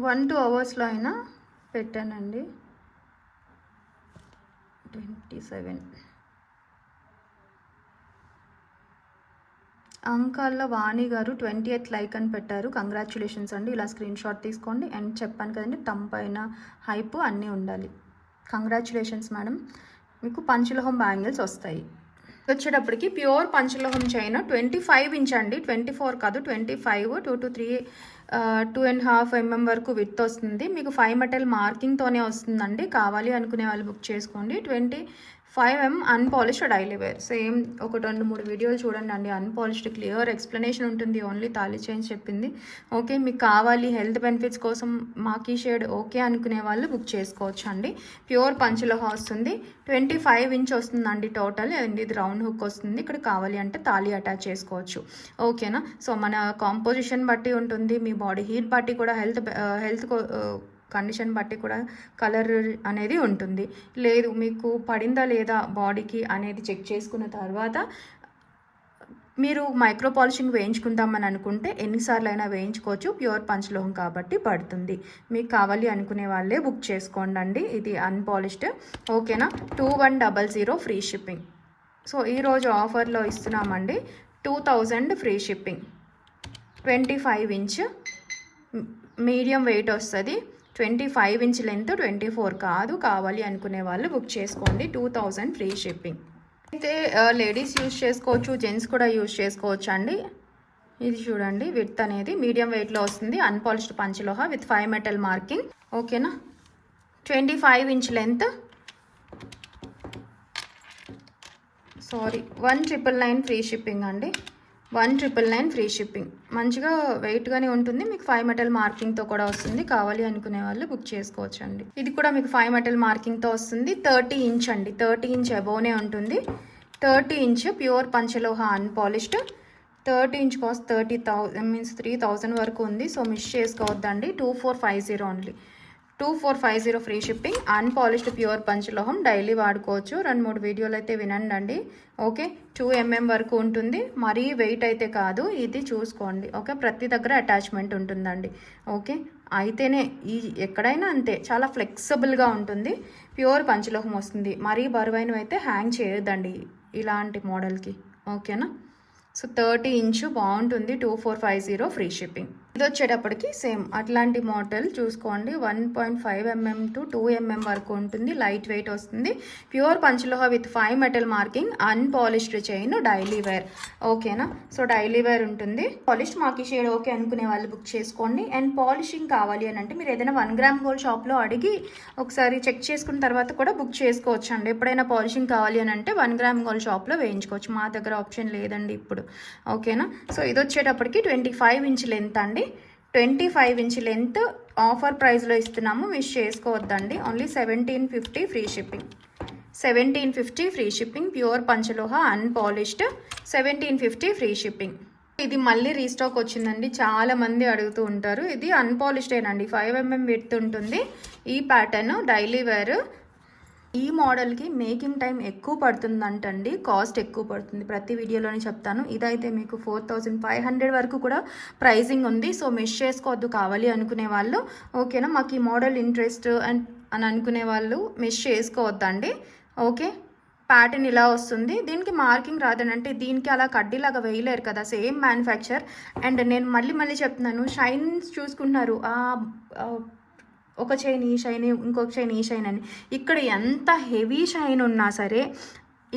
S1: 1-2 అవర్స్లో అయినా పెట్టానండి. 27 అంకాల్లో వాణి గారు 28th లైక్ అని పెట్టారు. కంగ్రాచులేషన్స్ అండి. ఇలా స్క్రీన్ షాట్ తీసుకోండి. అండ్ చెప్పాను కదండి థంబ్ పైన హైప్ అన్నీ ఉండాలి. కంగ్రాచులేషన్స్ మేడం, మీకు పంచలోహం బ్యాంగిల్స్ వస్తాయి. వచ్చేటప్పటికి ప్యూర్ పంచలోహం చైన్ 25 ఇంచ్ అండి, 24 కాదు 25, 2 to 3 2.5 mm వరకు విత్ వస్తుంది. మీకు 5 మెటల్ మార్కింగ్తోనే వస్తుందండి. కావాలి అనుకునే వాళ్ళు బుక్ చేసుకోండి. 25mm unpolished daily wear. Same ఒక 2-3 వీడియోలు చూడండి అండి. అన్పాలిష్డ్ క్లియర్ ఎక్స్ప్లెనేషన్ ఉంటుంది. ఓన్లీ తాళి చైన్ చెప్పింది. ఓకే, మీకు కావాలి హెల్త్ బెనిఫిట్స్ కోసం మాకీ షేడ్ ఓకే అనుకునే వాళ్ళు బుక్ చేసుకోవచ్చు అండి. ప్యూర్ పంచలోహ వస్తుంది. 25 ఇంచ్ వస్తుందండి టోటల్. అండ్ ఇది రౌండ్ హుక్ వస్తుంది. ఇక్కడ కావాలి అంటే తాళి అటాచ్ చేసుకోవచ్చు. ఓకేనా. సో మన కాంపోజిషన్ బట్టి ఉంటుంది, మీ బాడీ హీట్ బట్టి కూడా, హెల్త్ కండిషన్ బట్టి కూడా కలర్ అనేది ఉంటుంది. లేదు మీకు పడిందా లేదా బాడీకి అనేది చెక్ చేసుకున్న తర్వాత మీరు మైక్రో పాలిషింగ్ వేయించుకుందామని అనుకుంటే ఎన్నిసార్లు అయినా వేయించుకోవచ్చు. ప్యూర్ పంచలోహం కాబట్టి పడుతుంది. మీకు కావాలి అనుకునే వాళ్ళే బుక్ చేసుకోండి. ఇది అన్పాలిష్డ్. ఓకేనా. 2100 ఫ్రీ షిప్పింగ్. సో ఈరోజు ఆఫర్లో ఇస్తున్నామండి. 2000 free shipping. 25 inch medium wait వస్తుంది. 25 ఇంచ్ లెంత్, 24 కాదు. కావాలి అనుకునే వాళ్ళు బుక్ చేసుకోండి. 2000 ఫ్రీ షిప్పింగ్. అయితే లేడీస్ యూజ్ చేసుకోవచ్చు, జెంట్స్ కూడా యూజ్ చేసుకోవచ్చు అండి. ఇది చూడండి, విత్ అనేది మీడియం వెయిట్లో వస్తుంది. Unpolished panchaloha with 5 metal marking. ఓకేనా. 25 ఇంచ్ లెంత్. 1999 ఫ్రీ షిప్పింగ్ అండి. 1999 ఫ్రీ షిప్పింగ్. మంచిగా వెయిట్గానే ఉంటుంది. మీకు 5 మెటల్ మార్కింగ్తో కూడా వస్తుంది. కావాలి అనుకునే వాళ్ళు బుక్ చేసుకోవచ్చు అండి. ఇది కూడా మీకు 5 మెటల్ మార్కింగ్తో వస్తుంది. 30 ఇంచ్ అండి. 30 ఇంచ్ అబోవ్నే ఉంటుంది. 30 inch pure panchaloha unpolished. 30 inch cost 30,000 means 3,000 వరకు ఉంది. సో మిస్ చేసుకోవద్దండి. 2450 only. 2450 free shipping. Unpolished pure పంచలోహం డైలీ వాడుకోవచ్చు. 2-3 వీడియోలు అయితే వినండి. ఓకే. 2 mm వరకు ఉంటుంది. మరీ వెయిట్ అయితే కాదు. ఇది చూసుకోండి. ఓకే, ప్రతి దగ్గర అటాచ్మెంట్ ఉంటుందండి. ఓకే, అయితేనే ఈ ఎక్కడైనా అంతే చాలా ఫ్లెక్సిబుల్గా ఉంటుంది. ప్యూర్ పంచలోహం వస్తుంది. మరీ బరువైనవి అయితే హ్యాంగ్ చేయొద్దండి ఇలాంటి మోడల్కి. ఓకేనా. సో 30 ఇంచ్ బాగుంటుంది. 2450 ఫ్రీ షిప్పింగ్. ఇది వచ్చేటప్పటికి సేమ్ అట్లాంటి మోడల్ చూసుకోండి. 1.5 mm to 2 mm వరకు ఉంటుంది. లైట్ వెయిట్ వస్తుంది. Pure panchaloha with 5 metal marking. Unpolished chain daily wear. ఓకేనా. సో డైలీ వేర్ ఉంటుంది. పాలిష్డ్ మాకీ షేడ్ ఓకే అనుకునే వాళ్ళు బుక్ చేసుకోండి. అండ్ పాలిషింగ్ కావాలి అని అంటే మీరు ఏదైనా 1 గ్రామ్ గోల్డ్ షాప్లో అడిగి ఒకసారి చెక్ చేసుకున్న తర్వాత కూడా బుక్ చేసుకోవచ్చు అండి. ఎప్పుడైనా పాలిషింగ్ కావాలి అని అంటే 1 గ్రామ్ గోల్డ్ షాప్లో వేయించుకోవచ్చు. మా దగ్గర ఆప్షన్ లేదండి ఇప్పుడు. ఓకేనా. సో ఇది వచ్చేటప్పటికి 25 ఇంచ్ లెంత్ అండి. 25 ఇంచ్ లెంత్ ఆఫర్ ప్రైస్లో ఇస్తున్నాము. మిస్ చేసుకోవద్దండి. Only 1750 free shipping. 1750 free shipping. Pure panchaloha unpolished. 1750 free shipping. ఇది మళ్ళీ రీస్టాక్ వచ్చిందండి. చాలా మంది అడుగుతూ ఉంటారు. ఇది అన్పాలిష్డ్ ఏనండి. 5 mm విడ్త్ ఉంటుంది. ఈ ప్యాటర్న్ డైలీ వేర్. ఈ మోడల్కి మేకింగ్ టైం ఎక్కువ పడుతుందంటండి. కాస్ట్ ఎక్కువ పడుతుంది. ప్రతి వీడియోలోనే చెప్తాను. ఇదైతే మీకు 4500 వరకు కూడా ప్రైజింగ్ ఉంది. సో మిస్ చేసుకోవద్దు కావాలి అనుకునే వాళ్ళు. ఓకేనా. మాకు ఈ మోడల్ ఇంట్రెస్ట్ అని అనుకునే వాళ్ళు మిస్ చేసుకోవద్దండి. ఓకే. ప్యాటర్న్ ఇలా వస్తుంది. దీనికి మార్కింగ్ రాదనంటే దీనికి అలా కడ్డీలాగా వేయలేరు కదా, సేమ్ మ్యానుఫ్యాక్చర్. అండ్ నేను మళ్ళీ చెప్తున్నాను, షైన్స్ చూసుకుంటున్నారు. ఒక చైన్ ఈ షైన్, ఇంకొక చైన్ ఈ షైన్ అని. ఇక్కడ ఎంత హెవీ షైన్ ఉన్నా సరే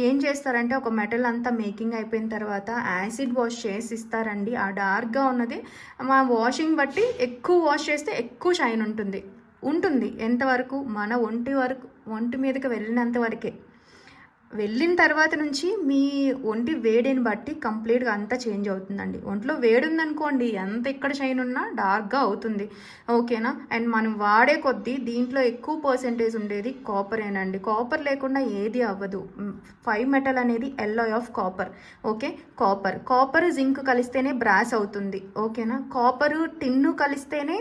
S1: ఏం చేస్తారంటే ఒక మెటల్ అంతా మేకింగ్ అయిపోయిన తర్వాత యాసిడ్ వాష్ చేసి ఇస్తారండి. ఆ డార్క్గా ఉన్నది మా వాషింగ్ బట్టి ఎక్కువ వాష్ చేస్తే ఎక్కువ షైన్ ఉంటుంది. ఎంతవరకు మన ఒంటి మీదకి వెళ్ళినంత వరకే. వెళ్ళిన తర్వాత నుంచి మీ ఒంటి వేడిని బట్టి కంప్లీట్గా అంతా చేంజ్ అవుతుందండి. ఒంట్లో వేడి ఉందనుకోండి, ఎంత ఇక్కడ షైన్ ఉన్నా డార్క్గా అవుతుంది. ఓకేనా. అండ్ మనం వాడే కొద్దీ దీంట్లో ఎక్కువ పర్సెంటేజ్ ఉండేది కాపరేనండి. కాపర్ లేకుండా ఏది అవ్వదు. 5 మెటల్ అనేది alloy of copper. Okay. Copper zinc కలిస్తేనే బ్రాస్ అవుతుంది. ఓకేనా. కాపరు టిన్ను కలిస్తేనే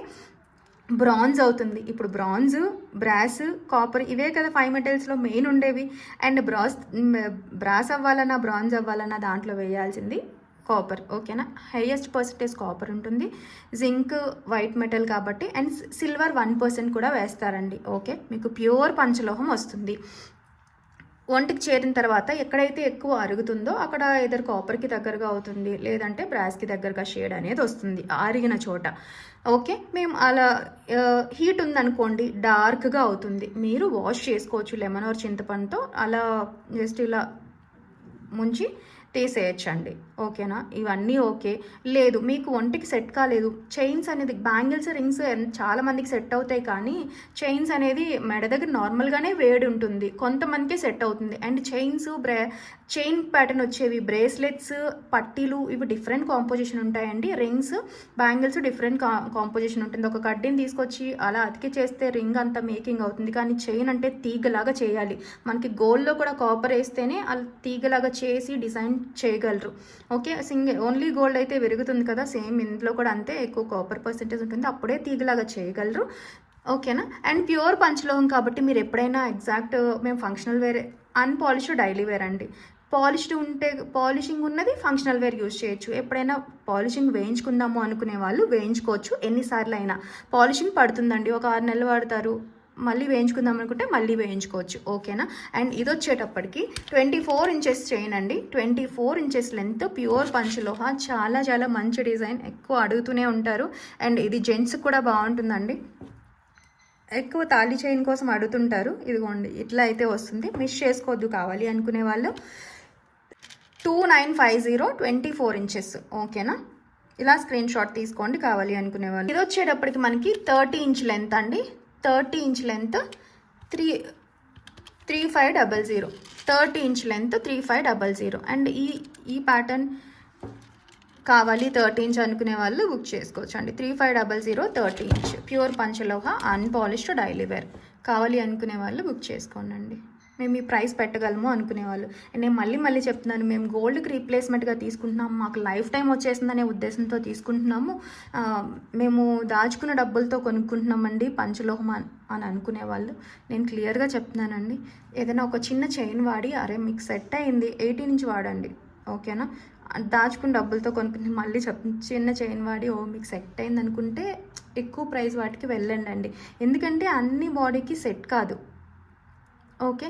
S1: బ్రాంజ్ అవుతుంది. ఇప్పుడు బ్రాస్, కాపర్ ఇవే కదా 5 మెటల్స్లో మెయిన్ ఉండేవి. అండ్ బ్రాస్ అవ్వాలన్నా బ్రాంజ్ అవ్వాలన్నా దాంట్లో వేయాల్సింది కాపర్, ఓకేనా. హైయెస్ట్ పర్సెంటేజ్ కాపర్ ఉంటుంది, జింక్, వైట్ మెటల్ కాబట్టి, అండ్ సిల్వర్ 1% కూడా వేస్తారండి. ఓకే, మీకు ప్యూర్ పంచలోహం వస్తుంది. ఒంటికి చేరిన తర్వాత ఎక్కడైతే ఎక్కువ అరుగుతుందో అక్కడ ఎదర్ కాపర్కి దగ్గరగా అవుతుంది, లేదంటే బ్రాస్కి దగ్గరగా షేడ్ అనేది వస్తుంది అరిగిన చోట. ఓకే, మేము అలా హీట్ ఉందనుకోండి డార్క్గా అవుతుంది. మీరు వాష్ చేసుకోవచ్చు లెమన్ ఆర్ చింతపండుతో, అలా జస్ట్ ఇలా ముంచి తీసేయచ్చండి. ఓకేనా, ఇవన్నీ ఓకే. లేదు మీకు ఒంటికి సెట్ కాలేదు, చైన్స్ అనేది బ్యాంగిల్స్, రింగ్స్ చాలా మందికి సెట్ అవుతాయి, కానీ చైన్స్ అనేది మెడ దగ్గర నార్మల్గానే వేడి ఉంటుంది, కొంతమందికి సెట్ అవుతుంది. అండ్ చైన్ ప్యాటర్న్ వచ్చేవి బ్రేస్లెట్స్, పట్టీలు ఇవి డిఫరెంట్ కాంపోజిషన్ ఉంటాయండి. రింగ్స్, బ్యాంగిల్స్ డిఫరెంట్ కాంపోజిషన్ ఉంటుంది. ఒక కడ్డీని తీసుకొచ్చి అలా అతికి చేస్తే రింగ్ అంతా మేకింగ్ అవుతుంది, కానీ చైన్ అంటే తీగలాగా చేయాలి. మనకి గోల్డ్లో కూడా కాపర్ వేస్తేనే అలా తీగలాగా చేసి డిజైన్ చేయగలరు. ఓకే, ఓన్లీ గోల్డ్ అయితే విరుగుతుంది కదా, సేమ్ ఇందులో కూడా అంతే, ఎక్కువ కాపర్ పర్సెంటేజ్ ఉంటుంది, అప్పుడే తీగలాగా చేయగలరు. ఓకేనా. అండ్ ప్యూర్ పంచలోహం కాబట్టి మీరు ఎప్పుడైనా ఎగ్జాక్ట్ మేము functional wear, unpolished daily wear అండి. పాలిష్డ్ ఉంటే పాలిషింగ్ ఉన్నది ఫంక్షనల్ వేర్ యూజ్ చేయొచ్చు. ఎప్పుడైనా పాలిషింగ్ వేయించుకుందాము అనుకునే వాళ్ళు వేయించుకోవచ్చు, ఎన్నిసార్లు అయినా. పాలిషింగ్ పడుతుందండి, ఒక 6 నెలలు వాడతారు, మళ్ళీ వేయించుకుందాం అనుకుంటే మళ్ళీ వేయించుకోవచ్చు. ఓకేనా. అండ్ ఇది వచ్చేటప్పటికి 24 ఇంచెస్ చైన్ అండి, 24 ఇంచెస్ లెంత్, ప్యూర్ పంచలోహ, చాలా చాలా మంచి డిజైన్, ఎక్కువ అడుగుతూనే ఉంటారు. అండ్ ఇది జెంట్స్ కూడా బాగుంటుందండి, ఎక్కువ తాళి చైన్ కోసం అడుగుతుంటారు. ఇదిగోండి ఇట్లా అయితే వస్తుంది, మిస్ చేసుకోవద్దు కావాలి అనుకునే వాళ్ళు. 2950 24 ఇంచెస్. ఓకేనా, ఇలా స్క్రీన్ షాట్ తీసుకోండి కావాలి అనుకునే వాళ్ళు. ఇది వచ్చేటప్పటికి మనకి 30 ఇంచ్ లెంత్ అండి, 30 inch length 3500, 30 inch length 3500. And ఈ ప్యాటర్న్ కావాలి 30 ఇంచ్ అనుకునే వాళ్ళు బుక్ చేసుకోవచ్చు అండి. 3500 30 inch pure panchaloha unpolished daily wear కావాలి అనుకునే వాళ్ళు బుక్ చేసుకోండి. మేము ఈ ప్రైస్ పెట్టగలము అనుకునేవాళ్ళు. నేను మళ్ళీ చెప్తున్నాను, మేము గోల్డ్కి రీప్లేస్మెంట్గా తీసుకుంటున్నాము, మాకు లైఫ్ టైం వచ్చేసిందనే ఉద్దేశంతో తీసుకుంటున్నాము, మేము దాచుకున్న డబ్బులతో కొనుక్కుంటున్నామండి పంచలోహం అని అనుకునేవాళ్ళు. నేను క్లియర్గా చెప్తున్నానండి, ఏదైనా ఒక చిన్న చైన్ వాడి అరే మీకు సెట్ అయింది 18 ఇంచ్ వాడండి. ఓకేనా, దాచుకున్న డబ్బులతో కొనుక్కుంటే మళ్ళీ చిన్న చైన్ వాడి మీకు సెట్ అయింది అనుకుంటే ఎక్కువ ప్రైస్ వాటికి వెళ్ళండి. ఎందుకంటే అన్ని బాడీకి సెట్ కాదు. ఓకే,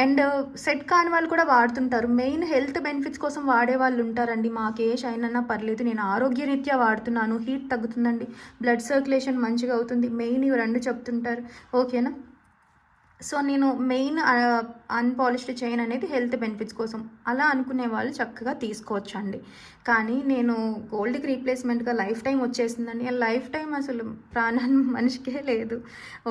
S1: అండ్ సెట్ కాని వాళ్ళు కూడా వాడుతుంటారు. మెయిన్ హెల్త్ బెనిఫిట్స్ కోసం వాడే వాళ్ళు ఉంటారండి. మాకు ఏ షైన్ అన్నా పర్లేదు, నేను ఆరోగ్యరీత్యా వాడుతున్నాను, హీట్ తగ్గుతుందండి, బ్లడ్ సర్క్యులేషన్ మంచిగా అవుతుంది, మెయిన్ ఇవి 2 చెప్తుంటారు. ఓకేనా, సో నేను మెయిన్ అన్పాలిష్డ్ చైన్ అనేది హెల్త్ బెనిఫిట్స్ కోసం అలా అనుకునే వాళ్ళు చక్కగా తీసుకోవచ్చు అండి. కానీ నేను గోల్డ్కి రీప్లేస్మెంట్గా లైఫ్ టైం వచ్చేసిందండి, లైఫ్ టైం అసలు ప్రాణాన్ని మనిషికే లేదు.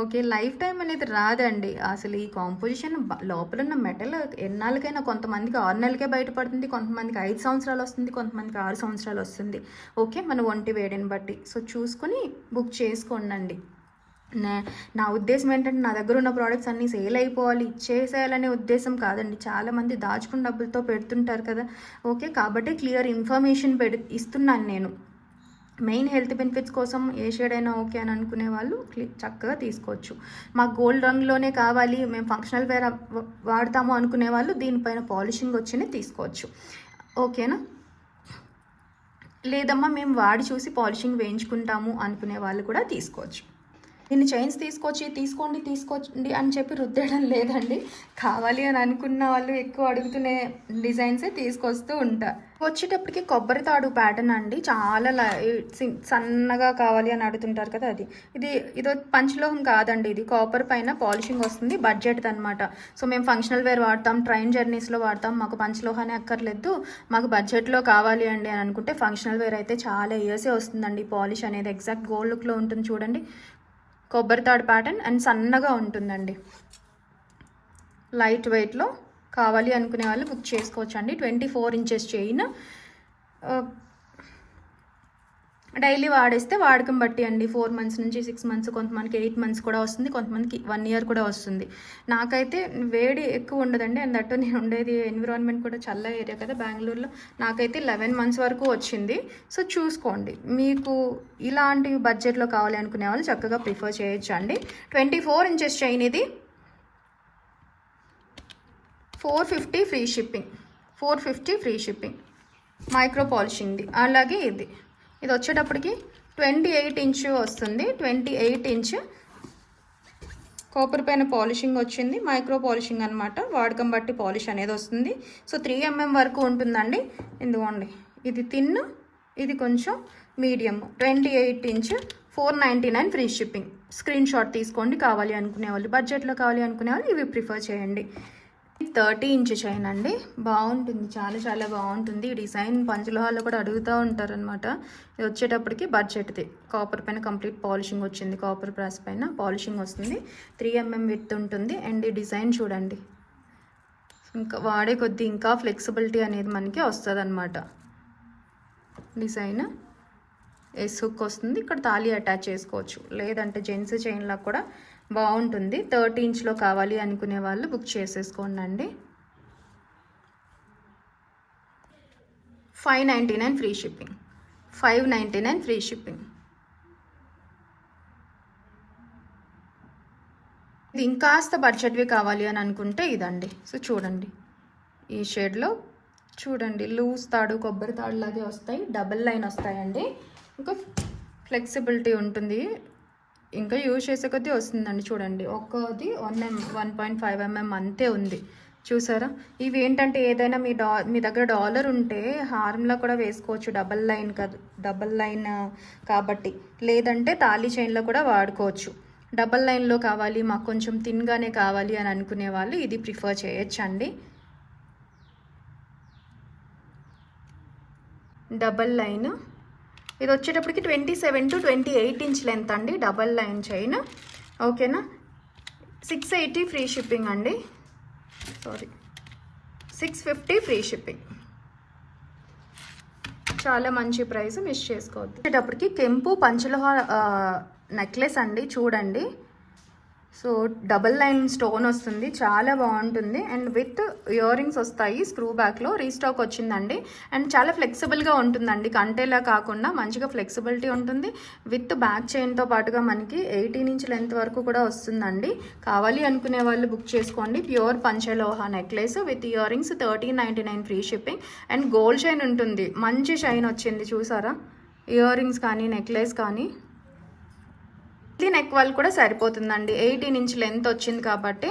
S1: ఓకే, లైఫ్ టైం అనేది రాదండి. అసలు ఈ కాంపోజిషన్ లోపల ఉన్న మెటల్ ఎన్నాళ్ళకైనా, కొంతమందికి 6 నెలలకే బయటపడుతుంది, కొంతమందికి 5 సంవత్సరాలు వస్తుంది, కొంతమందికి 6 సంవత్సరాలు వస్తుంది. ఓకే, మన ఒంటి వేడిని బట్టి. సో చూసుకొని బుక్ చేసుకోండి. నా ఉద్దేశం ఏంటంటే నా దగ్గర ఉన్న ప్రోడక్ట్స్ అన్నీ సేల్ అయిపోవాలి, ఇచ్చేసేయాలనే ఉద్దేశం కాదండి. చాలామంది దాచుకున్న డబ్బులతో పెడుతుంటారు కదా. ఓకే, కాబట్టి క్లియర్ ఇన్ఫర్మేషన్ ఇస్తున్నాను నేను. మెయిన్ హెల్త్ బెనిఫిట్స్ కోసం ఏ షేడ్ అయినా ఓకే అని అనుకునే వాళ్ళు చక్కగా తీసుకోవచ్చు. మాకు గోల్డ్ రంగులోనే కావాలి, మేము ఫంక్షనల్ వేర్ వాడతాము అనుకునే వాళ్ళు దీనిపైన పాలిషింగ్ వచ్చినే తీసుకోవచ్చు. ఓకేనా, లేదమ్మా మేము వాడి చూసి పాలిషింగ్ వేయించుకుంటాము అనుకునే వాళ్ళు కూడా తీసుకోవచ్చు. దీన్ని చైన్స్ తీసుకోండి అని చెప్పి రుద్దడం లేదండి. కావాలి అని అనుకున్న వాళ్ళు ఎక్కువ అడుగుతునే డిజైన్సే తీసుకొస్తూ ఉంటారు. వచ్చేటప్పటికి కొబ్బరి తాడు ప్యాటర్న్ అండి, చాలా సన్నగా కావాలి అని అడుగుతుంటారు కదా, ఇది పంచలోహం కాదండి, ఇది కాపర్ పైన పాలిషింగ్ వస్తుంది, బడ్జెట్ అనమాట. సో మేము ఫంక్షనల్ వేర్ వాడతాం, ట్రైన్ జర్నీస్లో వాడతాం, మాకు పంచలోహానే అక్కర్లేదు, మాకు బడ్జెట్లో కావాలి అండి అని అనుకుంటే ఫంక్షనల్ వేర్ అయితే చాలా ఇయర్సే వస్తుందండి. పాలిష్ అనేది ఎగ్జాక్ట్ గోల్డ్ లుక్లో ఉంటుంది చూడండి, కొబ్బరి తాడు ప్యాటర్న్ అండ్ సన్నగా ఉంటుందండి, లైట్ వెయిట్లో కావాలి అనుకునే వాళ్ళు బుక్ చేసుకోవచ్చు అండి. 24 ఇంచెస్ చైన్, డైలీ వాడేస్తే వాడకం బట్టి అండి, 4 మంత్స్ నుంచి 6 మంత్స్, కొంతమందికి 8 మంత్స్ కూడా వస్తుంది, కొంతమందికి 1 ఇయర్ కూడా వస్తుంది. నాకైతే వేడి ఎక్కువ ఉండదండి, అండ్ దట్టు నేను ఉండేది ఎన్విరాన్మెంట్ కూడా చల్ల ఏరియా కదా బెంగళూరులో, నాకైతే 11 మంత్స్ వరకు వచ్చింది. సో చూసుకోండి, మీకు ఇలాంటి బడ్జెట్లో కావాలి అనుకునే వాళ్ళు చక్కగా ప్రిఫర్ చేయొచ్చు అండి. 24 ఇంచెస్ చైన్, ఇది 450 free shipping, 450 free shipping. Micro పాలిషింగ్ది. అలాగే ఇది వచ్చేటప్పటికి 28 ఇంచు వస్తుంది. 28 ఇంచ్ కాపర్ పైన పాలిషింగ్ వచ్చింది. మైక్రో పాలిషింగ్ అనమాట, వాడకం బట్టి పాలిష్ అనేది వస్తుంది. సో 3 mm వరకు ఉంటుందండి. ఇదిగోండి, ఇది థిన్, ఇది కొంచెం medium. 28 inch, 499 free shipping. Screen shot తీసుకోండి కావాలి అనుకునే వాళ్ళు, బడ్జెట్లో కావాలి అనుకునే వాళ్ళు ఇవి ప్రిఫర్ చేయండి. 30 ఇంచ్ చైన్ అండి, బాగుంటుంది, చాలా చాలా బాగుంటుంది. ఈ డిజైన్ పంచలోహాల్లో కూడా అడుగుతూ ఉంటారనమాట. ఇది వచ్చేటప్పటికి బడ్జెట్ది, కాపర్ పైన కంప్లీట్ పాలిషింగ్ వచ్చింది, కాపర్ బ్రాస్ పైన పాలిషింగ్ వస్తుంది. 3 mm విత్ ఉంటుంది. అండ్ ఈ డిజైన్ చూడండి, ఇంకా వాడే కొద్దీ ఇంకా ఫ్లెక్సిబిలిటీ అనేది మనకి వస్తుంది అనమాట. డిజైన్ ఎస్ హుక్ వస్తుంది, ఇక్కడ తాళి అటాచ్ చేసుకోవచ్చు, లేదంటే జెంట్స్ చైన్లా కూడా బాగుంటుంది. 30 ఇంచ్లో కావాలి అనుకునే వాళ్ళు బుక్ చేసేసుకోండి అండి. 599 ఫ్రీ షిప్పింగ్. 599 free shipping. ఇది ఇంకాస్త బడ్జెట్వి కావాలి అని అనుకుంటే ఇదండి. సో చూడండి, ఈ షేడ్లో చూడండి, లూజ్ తాడు, కొబ్బరి తాడు లాగే వస్తాయి, డబుల్ లైన్ వస్తాయండి. ఇంకా ఫ్లెక్సిబిలిటీ ఉంటుంది, ఇంకా యూజ్ చేసే కొద్దీ వస్తుందండి. చూడండి, ఒక్కది 1.5 mm అంతే ఉంది, చూసారా. ఇవి ఏంటంటే ఏదైనా మీ దగ్గర డాలర్ ఉంటే హారంలో కూడా వేసుకోవచ్చు, డబల్ లైన్ కాబట్టి, లేదంటే తాళీ చైన్లో కూడా వాడుకోవచ్చు. డబల్ లైన్లో కావాలి, మాకు కొంచెం థిన్గానే కావాలి అని అనుకునే వాళ్ళు ఇది ప్రిఫర్ చేయొచ్చండి. డబల్ లైన్ ఇది వచ్చేటప్పటికి 27 to 28 ఇంచ్ లెంత్ అండి, డబల్ లైన్ చైన్. ఓకేనా, 680 ఫ్రీ షిప్పింగ్ అండి, సారీ 650 ఫ్రీ షిప్పింగ్. చాలా మంచి ప్రైస్, మిస్ చేసుకోవద్దు. వచ్చేటప్పటికి కెంపు పంచలోహ నెక్లెస్ అండి, చూడండి. సో డబల్ లైన్ స్టోన్ వస్తుంది, చాలా బాగుంటుంది. అండ్ విత్ ఇయర్ రింగ్స్ వస్తాయి, స్క్రూ బ్యాక్లో రీస్టాక్ వచ్చిందండి. అండ్ చాలా ఫ్లెక్సిబుల్గా ఉంటుందండి, కంటేలా కాకుండా మంచిగా ఫ్లెక్సిబిలిటీ ఉంటుంది. విత్ బ్యాక్ చైన్తో పాటుగా మనకి 18 ఇంచ్ లెంత్ వరకు కూడా వస్తుందండి. కావాలి అనుకునే వాళ్ళు బుక్ చేసుకోండి. Pure panchaloha necklace with ear rings, 1399 free shipping. And gold chain ఉంటుంది, మంచి షైన్ వచ్చింది, చూసారా. ఇయర్ రింగ్స్ కానీ నెక్లెస్ కానీ ఇది నెక్ వాళ్ళు కూడా సరిపోతుందండి. 18 ఇంచ్ లెంత్ వచ్చింది కాబట్టి.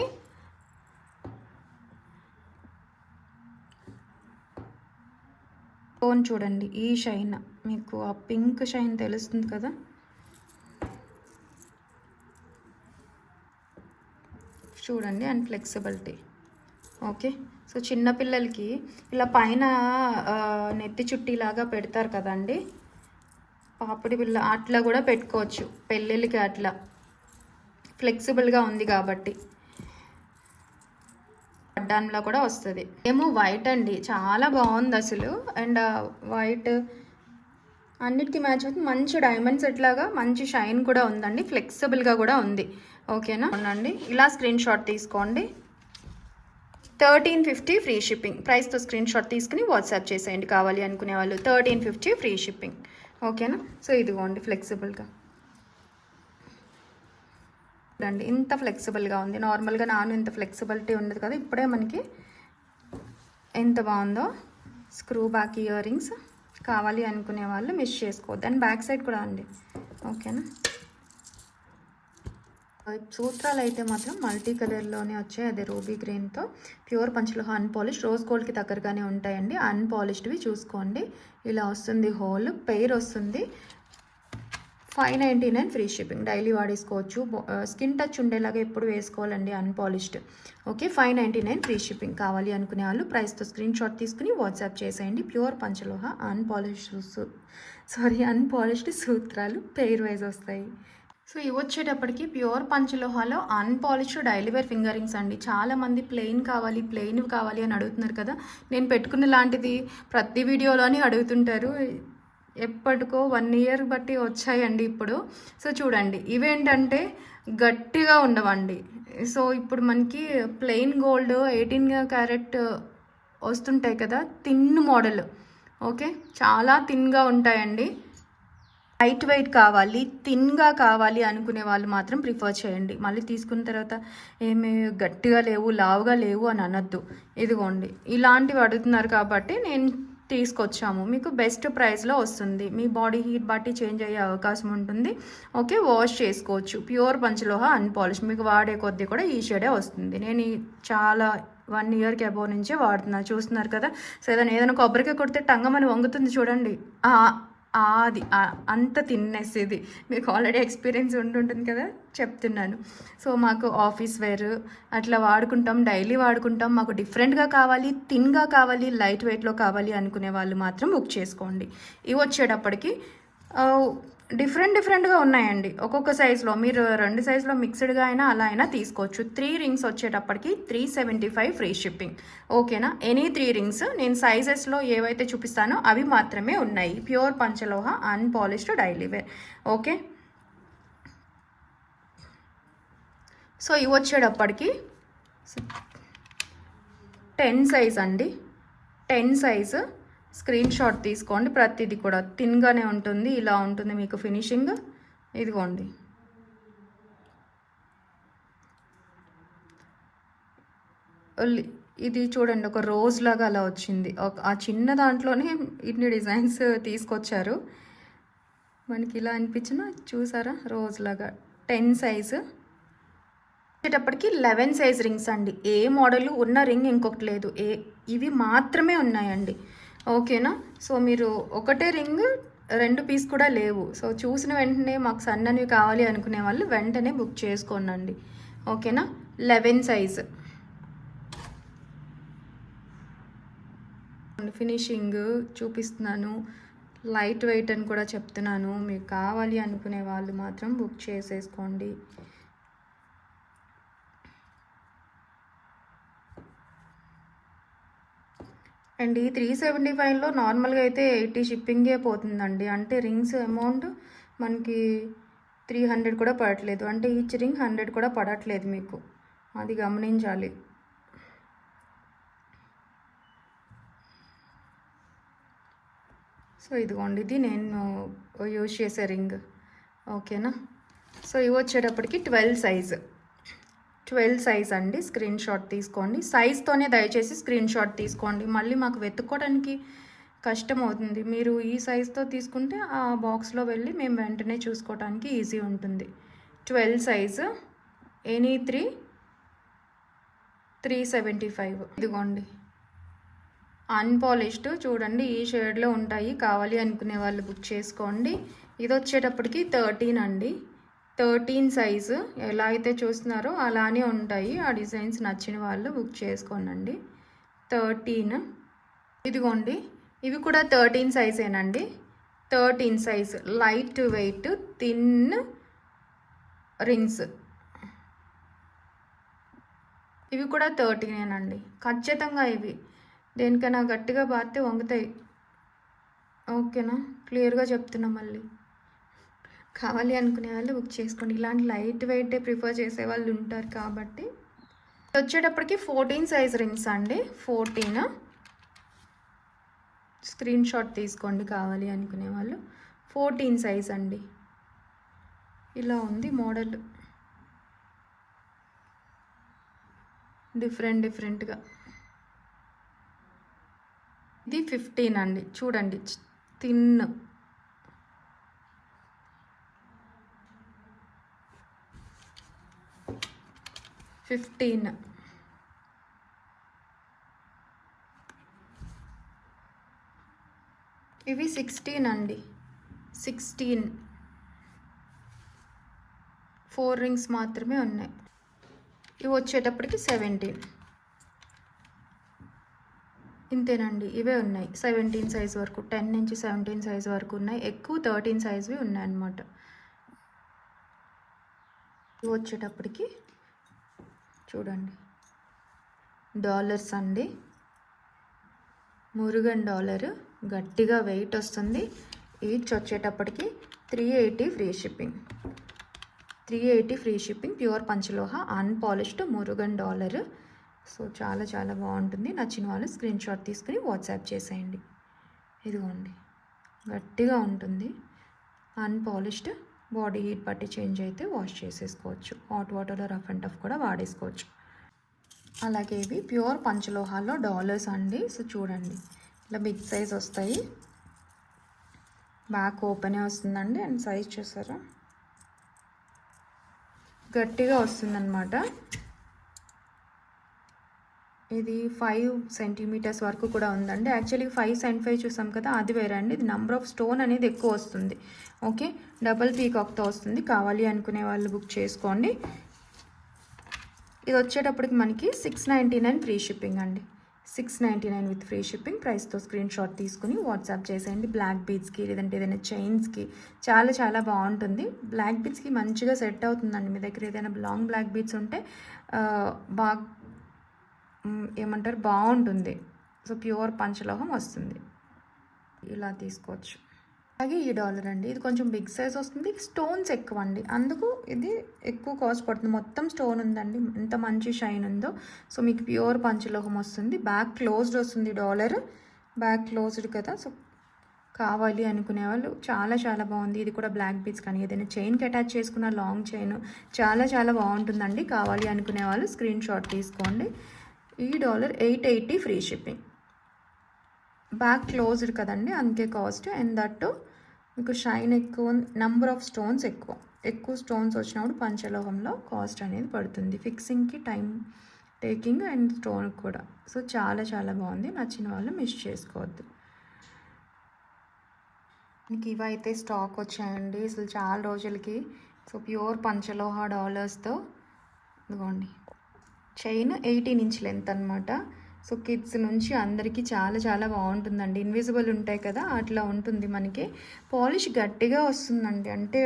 S1: స్టోన్ చూడండి, ఈ షైన్ మీకు ఆ పింక్ షైన్ తెలుస్తుంది కదా, చూడండి. And flexibility okay. సో చిన్నపిల్లలకి ఇలా పైన నెత్తి చుట్టీలాగా పెడతారు కదండి, పాపిడి బిళ్ళ అట్లా కూడా పెట్టుకోవచ్చు పెళ్ళిళ్ళకి, అట్లా ఫ్లెక్సిబుల్గా ఉంది కాబట్టి. అడ్డాన్లో కూడా వస్తుంది. ఏమో వైట్ అండి, చాలా బాగుంది అసలు. అండ్ వైట్ అన్నిటికీ మ్యాచ్ అవుతుంది. మంచి డైమండ్ సెట్ లాగా మంచి షైన్ కూడా ఉందండి, ఫ్లెక్సిబుల్గా కూడా ఉంది. ఓకేనా అవునండి, ఇలా స్క్రీన్ షాట్ తీసుకోండి. 1350 ఫ్రీ షిప్పింగ్. ప్రైస్తో స్క్రీన్ షాట్ తీసుకుని వాట్సాప్ చేసేయండి కావాలి అనుకునే వాళ్ళు. 1350 ఫ్రీ షిప్పింగ్. ఓకేనా. సో ఇదిగోండి ఫ్లెక్సిబుల్గా చూడండి, ఇంత ఫ్లెక్సిబుల్గా ఉంది. నార్మల్గా ఇంత ఫ్లెక్సిబిలిటీ ఉండదు కదా, ఇప్పుడే మనకి ఎంత బాగుందో. స్క్రూ బ్యాక్ ఇయర్ రింగ్స్ కావాలి అనుకునే వాళ్ళు మిస్ చేసుకోవద్దు. అండ్ బ్యాక్ సైడ్ కూడా అండి. ఓకేనా. సూత్రాలు అయితే మాత్రం మల్టీ కలర్లోనే వచ్చాయి, అదే ruby గ్రీన్తో. Pure panchaloha unpolish, rose గోల్డ్కి దగ్గరగానే ఉంటాయండి. అన్పాలిష్డ్వి చూసుకోండి. ఇలా వస్తుంది, హోల్ పెయిర్ వస్తుంది. 599 ఫ్రీ షిప్పింగ్. డైలీ వాడేసుకోవచ్చు, స్కిన్ టచ్ ఉండేలాగా ఎప్పుడు వేసుకోవాలండి అన్పాలిష్డ్. Okay, 599 free shipping. కావాలి అనుకునే వాళ్ళు ప్రైస్తో స్క్రీన్ షాట్ తీసుకుని వాట్సాప్ చేసేయండి. ప్యూర్ పంచలోహ అన్పాలిష్డ్ సూత్రాలు పెయిర్ వైజ్ వస్తాయి. సో ఇవి వచ్చేటప్పటికి ప్యూర్ పంచలోహాలో unpolished daily wear finger rings అండి. చాలామంది ప్లెయిన్ కావాలి అని అడుగుతున్నారు కదా. నేను పెట్టుకున్న లాంటిది ప్రతి వీడియోలోని అడుగుతుంటారు. ఎప్పటికో 1 year బట్టి వచ్చాయండి ఇప్పుడు. సో చూడండి, ఇవేంటంటే గట్టిగా ఉండవండి. సో ఇప్పుడు మనకి ప్లెయిన్ గోల్డ్ 18 క్యారెట్ వస్తుంటాయి కదా, థిన్ మోడల్. ఓకే, చాలా థిన్గా ఉంటాయండి. లైట్ వెయిట్ కావాలి, థిన్గా కావాలి అనుకునే వాళ్ళు మాత్రం ప్రిఫర్ చేయండి. మళ్ళీ తీసుకున్న తర్వాత ఏమి గట్టిగా లేవు, లావుగా లేవు అని అనొద్దు. ఇదిగోండి, ఇలాంటివి అడుగుతున్నారు కాబట్టి నేను తీసుకొచ్చాము. మీకు బెస్ట్ ప్రైస్లో వస్తుంది. మీ బాడీ హీట్ బట్టి చేంజ్ అయ్యే అవకాశం ఉంటుంది. ఓకే, వాష్ చేసుకోవచ్చు. Pure panchaloha unpolish. మీకు వాడే కొద్దీ కూడా ఈ షేడే వస్తుంది. నేను చాలా 1 ఇయర్కి అబౌవ్ నుంచే వాడుతున్నా, చూస్తున్నారు కదా. సో ఏదైనా కొబ్బరికాయ కొడితే టంగమని వంగుతుంది చూడండి, అది అంత థిన్నెస్. ఇది మీకు ఆల్రెడీ ఎక్స్పీరియన్స్ ఉంటుంటుంది కదా, చెప్తున్నాను. సో మాకు ఆఫీస్ వేర్ అట్లా వాడుకుంటాం, డైలీ వాడుకుంటాం. మాకు డిఫరెంట్గా కావాలి, థిన్గా కావాలి, లైట్ వెయిట్లో కావాలి అనుకునే వాళ్ళు మాత్రం బుక్ చేసుకోండి. ఇవి వచ్చేటప్పటికి డిఫరెంట్గా ఉన్నాయండి. ఒక్కొక్క సైజులో మీరు 2 సైజులో మిక్స్డ్గా అయినా అలా అయినా తీసుకోవచ్చు. 3 రింగ్స్ వచ్చేటప్పటికి 375 ఫ్రీ షిప్పింగ్. ఓకేనా, ఎనీ 3 రింగ్స్. నేను సైజెస్లో ఏవైతే చూపిస్తానో అవి మాత్రమే ఉన్నాయి. Pure panchaloha unpolished daily wear. Okay, so ఇవి వచ్చేటప్పటికి 10 సైజ్ అండి. 10 సైజు స్క్రీన్ షాట్ తీసుకోండి. ప్రతిదీ కూడా థిన్గానే ఉంటుంది. ఇలా ఉంటుంది మీకు ఫినిషింగ్. ఇదిగోండి, ఇది చూడండి, ఒక రోజ్ లాగా అలా వచ్చింది. ఆ చిన్న దాంట్లోనే ఇన్ని డిజైన్స్ తీసుకొచ్చారు. మనకి ఇలా అనిపించిన, చూసారా, రోజ్ లాగా. 10 సైజు వచ్చేటప్పటికి 11 సైజ్ రింగ్స్ అండి. ఏ మోడల్ ఉన్న రింగ్ ఇంకొకటి లేదు, ఇవి మాత్రమే ఉన్నాయండి. ఓకేనా, సో మీరు ఒకటే రింగ్ 2 పీస్ కూడా లేవు. సో చూసిన వెంటనే మాకు సన్నవి కావాలి అనుకునే వాళ్ళు వెంటనే బుక్ చేసుకోండి. ఓకేనా, 11 సైజ్. ఫినిషింగ్ చూపిస్తున్నాను, లైట్ వెయిట్ అని కూడా చెప్తున్నాను. మీకు కావాలి అనుకునే వాళ్ళు మాత్రం బుక్ చేసేసుకోండి. అండ్ ఈ 375లో నార్మల్గా అయితే 80 షిప్పింగే పోతుందండి. అంటే రింగ్స్ అమౌంట్ మనకి 300 కూడా పడట్లేదు. అంటే ఈచ్ రింగ్ 100 కూడా పడట్లేదు మీకు, అది గమనించాలి. సో ఇదిగోండి, ఇది నేను యూజ్ చేసే రింగ్. ఓకేనా, సో ఇవి వచ్చేటప్పటికి 12 సైజ్ అండి. స్క్రీన్ షాట్ తీసుకోండి. సైజ్తోనే దయచేసి స్క్రీన్ షాట్ తీసుకోండి. మళ్ళీ మాకు వెతుక్కోవడానికి కష్టం అవుతుంది. మీరు ఈ సైజ్తో తీసుకుంటే ఆ బాక్స్లో వెళ్ళి మేము వెంటనే చూసుకోవడానికి ఈజీ ఉంటుంది. 12 సైజు, ఎనీ 375. ఇదిగోండి, అన్పాలిష్డ్ చూడండి, ఈ షేడ్లో ఉంటాయి. కావాలి అనుకునే వాళ్ళు బుక్ చేసుకోండి. ఇది వచ్చేటప్పటికి 13 అండి. 13 సైజు. ఎలా అయితే చూస్తున్నారో అలానే ఉంటాయి. ఆ డిజైన్స్ నచ్చిన వాళ్ళు బుక్ చేసుకోనండి. 13. ఇదిగోండి, ఇవి కూడా 13 సైజేనండి. 13 size, light weight, thin rings. ఇవి కూడా 13ఏనండి. ఖచ్చితంగా ఇవి దేనికైనా గట్టిగా బారితే వంగుతాయి. ఓకేనా, క్లియర్గా చెప్తున్నా. మళ్ళీ కావాలి అనుకునే వాళ్ళు బుక్ చేసుకోండి. ఇలాంటి లైట్ వెయిటే ప్రిఫర్ చేసే వాళ్ళు ఉంటారు కాబట్టి. వచ్చేటప్పటికి 14 సైజ్ రింగ్స్ అండి. 14 స్క్రీన్ షాట్ తీసుకోండి కావాలి అనుకునే వాళ్ళు. 14 సైజ్ అండి. ఇలా ఉంది మోడల్, డిఫరెంట్గా. ఇది 15 అండి. చూడండి, థిన్. 15. ఇవి 16 అండి. 16 4 రింగ్స్ మాత్రమే ఉన్నాయి. ఇవి వచ్చేటప్పటికి 17. ఇంతేనండి, ఇవే ఉన్నాయి. 17 సైజ్ వరకు, 10 నుంచి 17 సైజ్ వరకు ఉన్నాయి. ఎక్కువ 13 సైజ్వి ఉన్నాయి అన్నమాట. ఇవి వచ్చేటప్పటికి చూడండి, డాలర్స్ అండి. మురుగన్ డాలర్, గట్టిగా వెయిట్ వస్తుంది. ఈచ్ వచ్చేటప్పటికి 380 free shipping. 380 free shipping. Pure panchaloha unpolished Murugan dollar. So చాలా బాగుంటుంది. నచ్చిన వాళ్ళు స్క్రీన్ షాట్ తీసుకుని వాట్సాప్ చేసేయండి. ఇదిగోండి, గట్టిగా ఉంటుంది, అన్పాలిష్డ్. బాడీ హీట్ బట్టి చేంజ్ అయితే వాష్ చేసేసుకోవచ్చు. హాట్ వాటర్లో రఫ్ అండ్ టఫ్ కూడా వాడేసుకోవచ్చు. అలాగే ఇవి ప్యూర్ పంచలోహాల్లో డాలర్స్ అండి. సో చూడండి, ఇలా బిగ్ సైజ్ వస్తాయి. బ్యాక్ ఓపెనే వస్తుందండి. అండ్ సైజ్ చూసారా గట్టిగా వస్తుందన్నమాట. ఇది 5 సెంటీమీటర్స్ వరకు కూడా ఉందండి. యాక్చువల్లీ 5 చూసాం కదా, అది వేరే అండి. ఇది నెంబర్ ఆఫ్ స్టోన్ అనేది ఎక్కువ వస్తుంది. ఓకే, డబల్ పీకాక్తో వస్తుంది. కావాలి అనుకునే వాళ్ళు బుక్ చేసుకోండి. ఇది వచ్చేటప్పటికి మనకి 699 ఫ్రీ షిప్పింగ్ అండి. 699 విత్ ఫ్రీ షిప్పింగ్. ప్రైస్తో స్క్రీన్ షాట్ తీసుకుని వాట్సాప్ చేసేయండి. బ్లాక్ బీడ్స్కి లేదంటే ఏదైనా చైన్స్కి చాలా చాలా బాగుంటుంది. బ్లాక్ బీడ్స్కి మంచిగా సెట్ అవుతుందండి. మీ దగ్గర ఏదైనా లాంగ్ బ్లాక్ బీడ్స్ ఉంటే బాగా ఏమంటారు బాగుంటుంది. సో ప్యూర్ పంచలోహం వస్తుంది. ఇలా తీసుకోవచ్చు. అలాగే ఈ డాలర్ అండి, ఇది కొంచెం బిగ్ సైజ్ వస్తుంది. స్టోన్స్ ఎక్కువ అండి, అందుకు ఇది ఎక్కువ కాస్ట్ పడుతుంది. మొత్తం స్టోన్ ఉందండి, ఎంత మంచి షైన్ ఉందో. సో మీకు ప్యూర్ పంచలోహం వస్తుంది. బ్యాక్ క్లోజ్డ్ వస్తుంది. డాలర్ బ్యాక్ క్లోజ్డ్ కదా. సో కావాలి అనుకునే వాళ్ళు చాలా చాలా బాగుంది. ఇది కూడా బ్లాక్ బీడ్స్ కానీ ఏదైనా చైన్కి అటాచ్ చేసుకున్న లాంగ్ చైన్ చాలా చాలా బాగుంటుందండి. కావాలి అనుకునే వాళ్ళు స్క్రీన్ షాట్ తీసుకోండి. ఈ dollar 880 free shipping. Back closed కదండి, అందుకే కాస్ట్. అండ్ దట్టు మీకు షైన్ ఎక్కువ, నెంబర్ ఆఫ్ స్టోన్స్ ఎక్కువ స్టోన్స్ వచ్చినప్పుడు పంచలోహంలో కాస్ట్ అనేది పడుతుంది. ఫిక్సింగ్కి టైం టేకింగ్ అండ్ స్టోన్ కూడా. సో చాలా చాలా బాగుంది. నచ్చిన వాళ్ళు మిస్ చేసుకోవద్దు. మీకు ఇవైతే స్టాక్ వచ్చాయండి అసలు చాలా రోజులకి. సో ప్యూర్ పంచలోహ డాలర్స్తో ఇదిగోండి. చైన్ 18 ఇంచ్ లెంత్ అనమాట. సో కిడ్స్ నుంచి అందరికీ చాలా చాలా బాగుంటుందండి. ఇన్విజిబుల్ ఉంటాయి కదా, అట్లా ఉంటుంది. మనకి పాలిష్ గట్టిగా వస్తుందండి, అంటే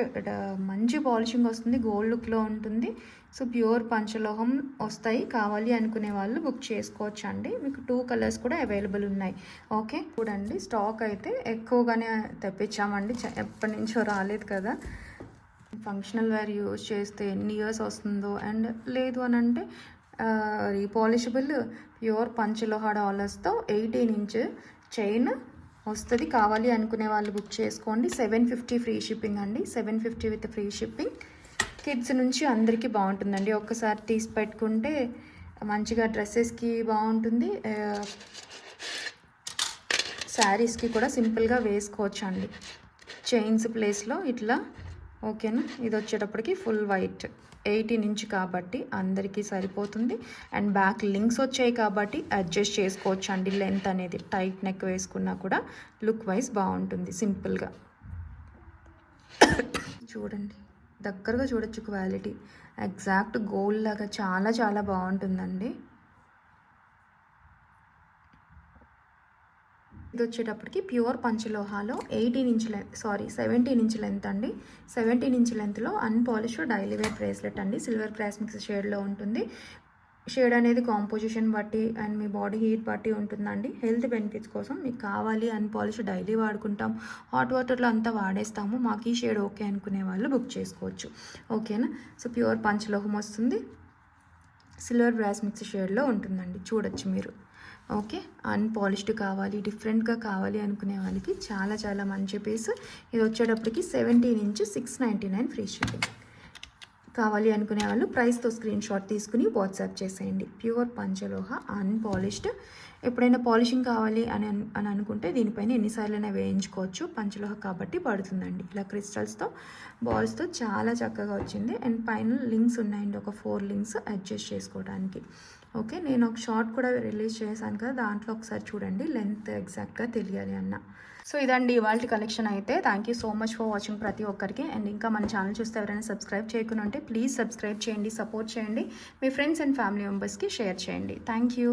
S1: మంచి పాలిషింగ్ వస్తుంది. గోల్డ్ లుక్లో ఉంటుంది. సో ప్యూర్ పంచలోహం వస్తాయి. కావాలి అనుకునే వాళ్ళు బుక్ చేసుకోవచ్చు అండి. మీకు 2 కలర్స్ కూడా అవైలబుల్ ఉన్నాయి. ఓకే, చూడండి స్టాక్ అయితే ఎక్కువగానే తెప్పించామండి. ఎప్పటి నుంచో రాలేదు కదా. ఫంక్షనల్ వేర్ యూజ్ చేస్తే ఎన్ని ఇయర్స్ వస్తుందో, అండ్ లేదు అని అంటే రీపాలిషబుల్ ప్యూర్ పంచలోహ డాలర్స్తో 18 ఇంచ్ చైన్ వస్తుంది. కావాలి అనుకునే వాళ్ళు బుక్ చేసుకోండి. 750 ఫ్రీ షిప్పింగ్ అండి. 750 విత్ ఫ్రీ షిప్పింగ్. కిడ్స్ నుంచి అందరికీ బాగుంటుందండి. ఒక్కసారి తీసి పెట్టుకుంటే మంచిగా డ్రెస్సెస్కి బాగుంటుంది. శారీస్కి కూడా సింపుల్గా వేసుకోవచ్చు అండి. చైన్స్ ప్లేస్లో ఇట్లా. ఓకేనా, ఇది వచ్చేటప్పటికి ఫుల్ వైట్ 18 ఇంచ్ కాబట్టి అందరికీ సరిపోతుంది. అండ్ బ్యాక్ లింక్స్ వచ్చాయి కాబట్టి అడ్జస్ట్ చేసుకోవచ్చు అండి. లెంత్ అనేది టైట్ నెక్ వేసుకున్నా కూడా లుక్ వైజ్ బాగుంటుంది సింపుల్గా. చూడండి దగ్గరగా చూడొచ్చు, క్వాలిటీ ఎగ్జాక్ట్ గోల్డ్ లాగా చాలా చాలా బాగుంటుందండి. ఇది వచ్చేటప్పటికి ప్యూర్ పంచలోహాలో 17 ఇంచ్ లెంత్ అండి. 17 ఇంచ్ లెంత్లో అన్పాలిష్డ్ డైలీ వేర్ బ్రేస్లెట్ అండి. సిల్వర్ బ్రాస్ మిక్స్ షేడ్లో ఉంటుంది. షేడ్ అనేది కాంపోజిషన్ బట్టి అండ్ మీ బాడీ హీట్ బట్టి ఉంటుందండి. హెల్త్ బెనిఫిట్స్ కోసం మీకు కావాలి అన్పాలిష్డ్ డైలీ వాడుకుంటాం, హాట్ వాటర్లో అంతా వాడేస్తాము, మాకు ఈ షేడ్ ఓకే అనుకునే వాళ్ళు బుక్ చేసుకోవచ్చు. ఓకేనా, సో ప్యూర్ పంచలోహం వస్తుంది. సిల్వర్ బ్రాస్ మిక్స్ షేడ్లో ఉంటుందండి, చూడొచ్చు మీరు. ఓకే, అన్పాలిష్డ్ కావాలి, డిఫరెంట్గా కావాలి అనుకునే వాళ్ళకి చాలా చాలా మంచి పీస్. ఇది వచ్చేటప్పటికి 17 ఇంచ్ 699 ఫ్రీ షిప్పింగ్. కావాలి అనుకునే వాళ్ళు ప్రైస్తో స్క్రీన్ షాట్ తీసుకుని వాట్సాప్ చేసేయండి. Pure panchaloha unpolished. ఎప్పుడైనా పాలిషింగ్ కావాలి అని అనుకుంటే దీనిపైన ఎన్నిసార్లైనా వేయించుకోవచ్చు. పంచలోహ కాబట్టి పడుతుందండి. ఇలా క్రిస్టల్స్తో బాల్స్తో చాలా చక్కగా వచ్చింది. అండ్ పైన లింక్స్ ఉన్నాయండి, ఒక 4 లింక్స్ అడ్జస్ట్ చేసుకోవడానికి. ఓకే, నేను ఒక షార్ట్ కూడా రిలీజ్ చేశాను కదా, దాంట్లో ఒకసారి చూడండి లెంత్ ఎగ్జాక్ట్గా తెలియాలి అన్న. సో ఇదండి ఇవాళ కలెక్షన్ అయితే. Thank you so much for watching ప్రతి ఒక్కరికి. అండ్ ఇంకా మన ఛానల్ చూస్తే ఎవరైనా సబ్స్క్రైబ్ చేయకుండా ఉంటే ప్లీజ్ సబ్స్క్రైబ్ చేయండి, సపోర్ట్ చేయండి, మీ ఫ్రెండ్స్ అండ్ ఫ్యామిలీ మెంబర్స్కి షేర్ చేయండి. Thank you.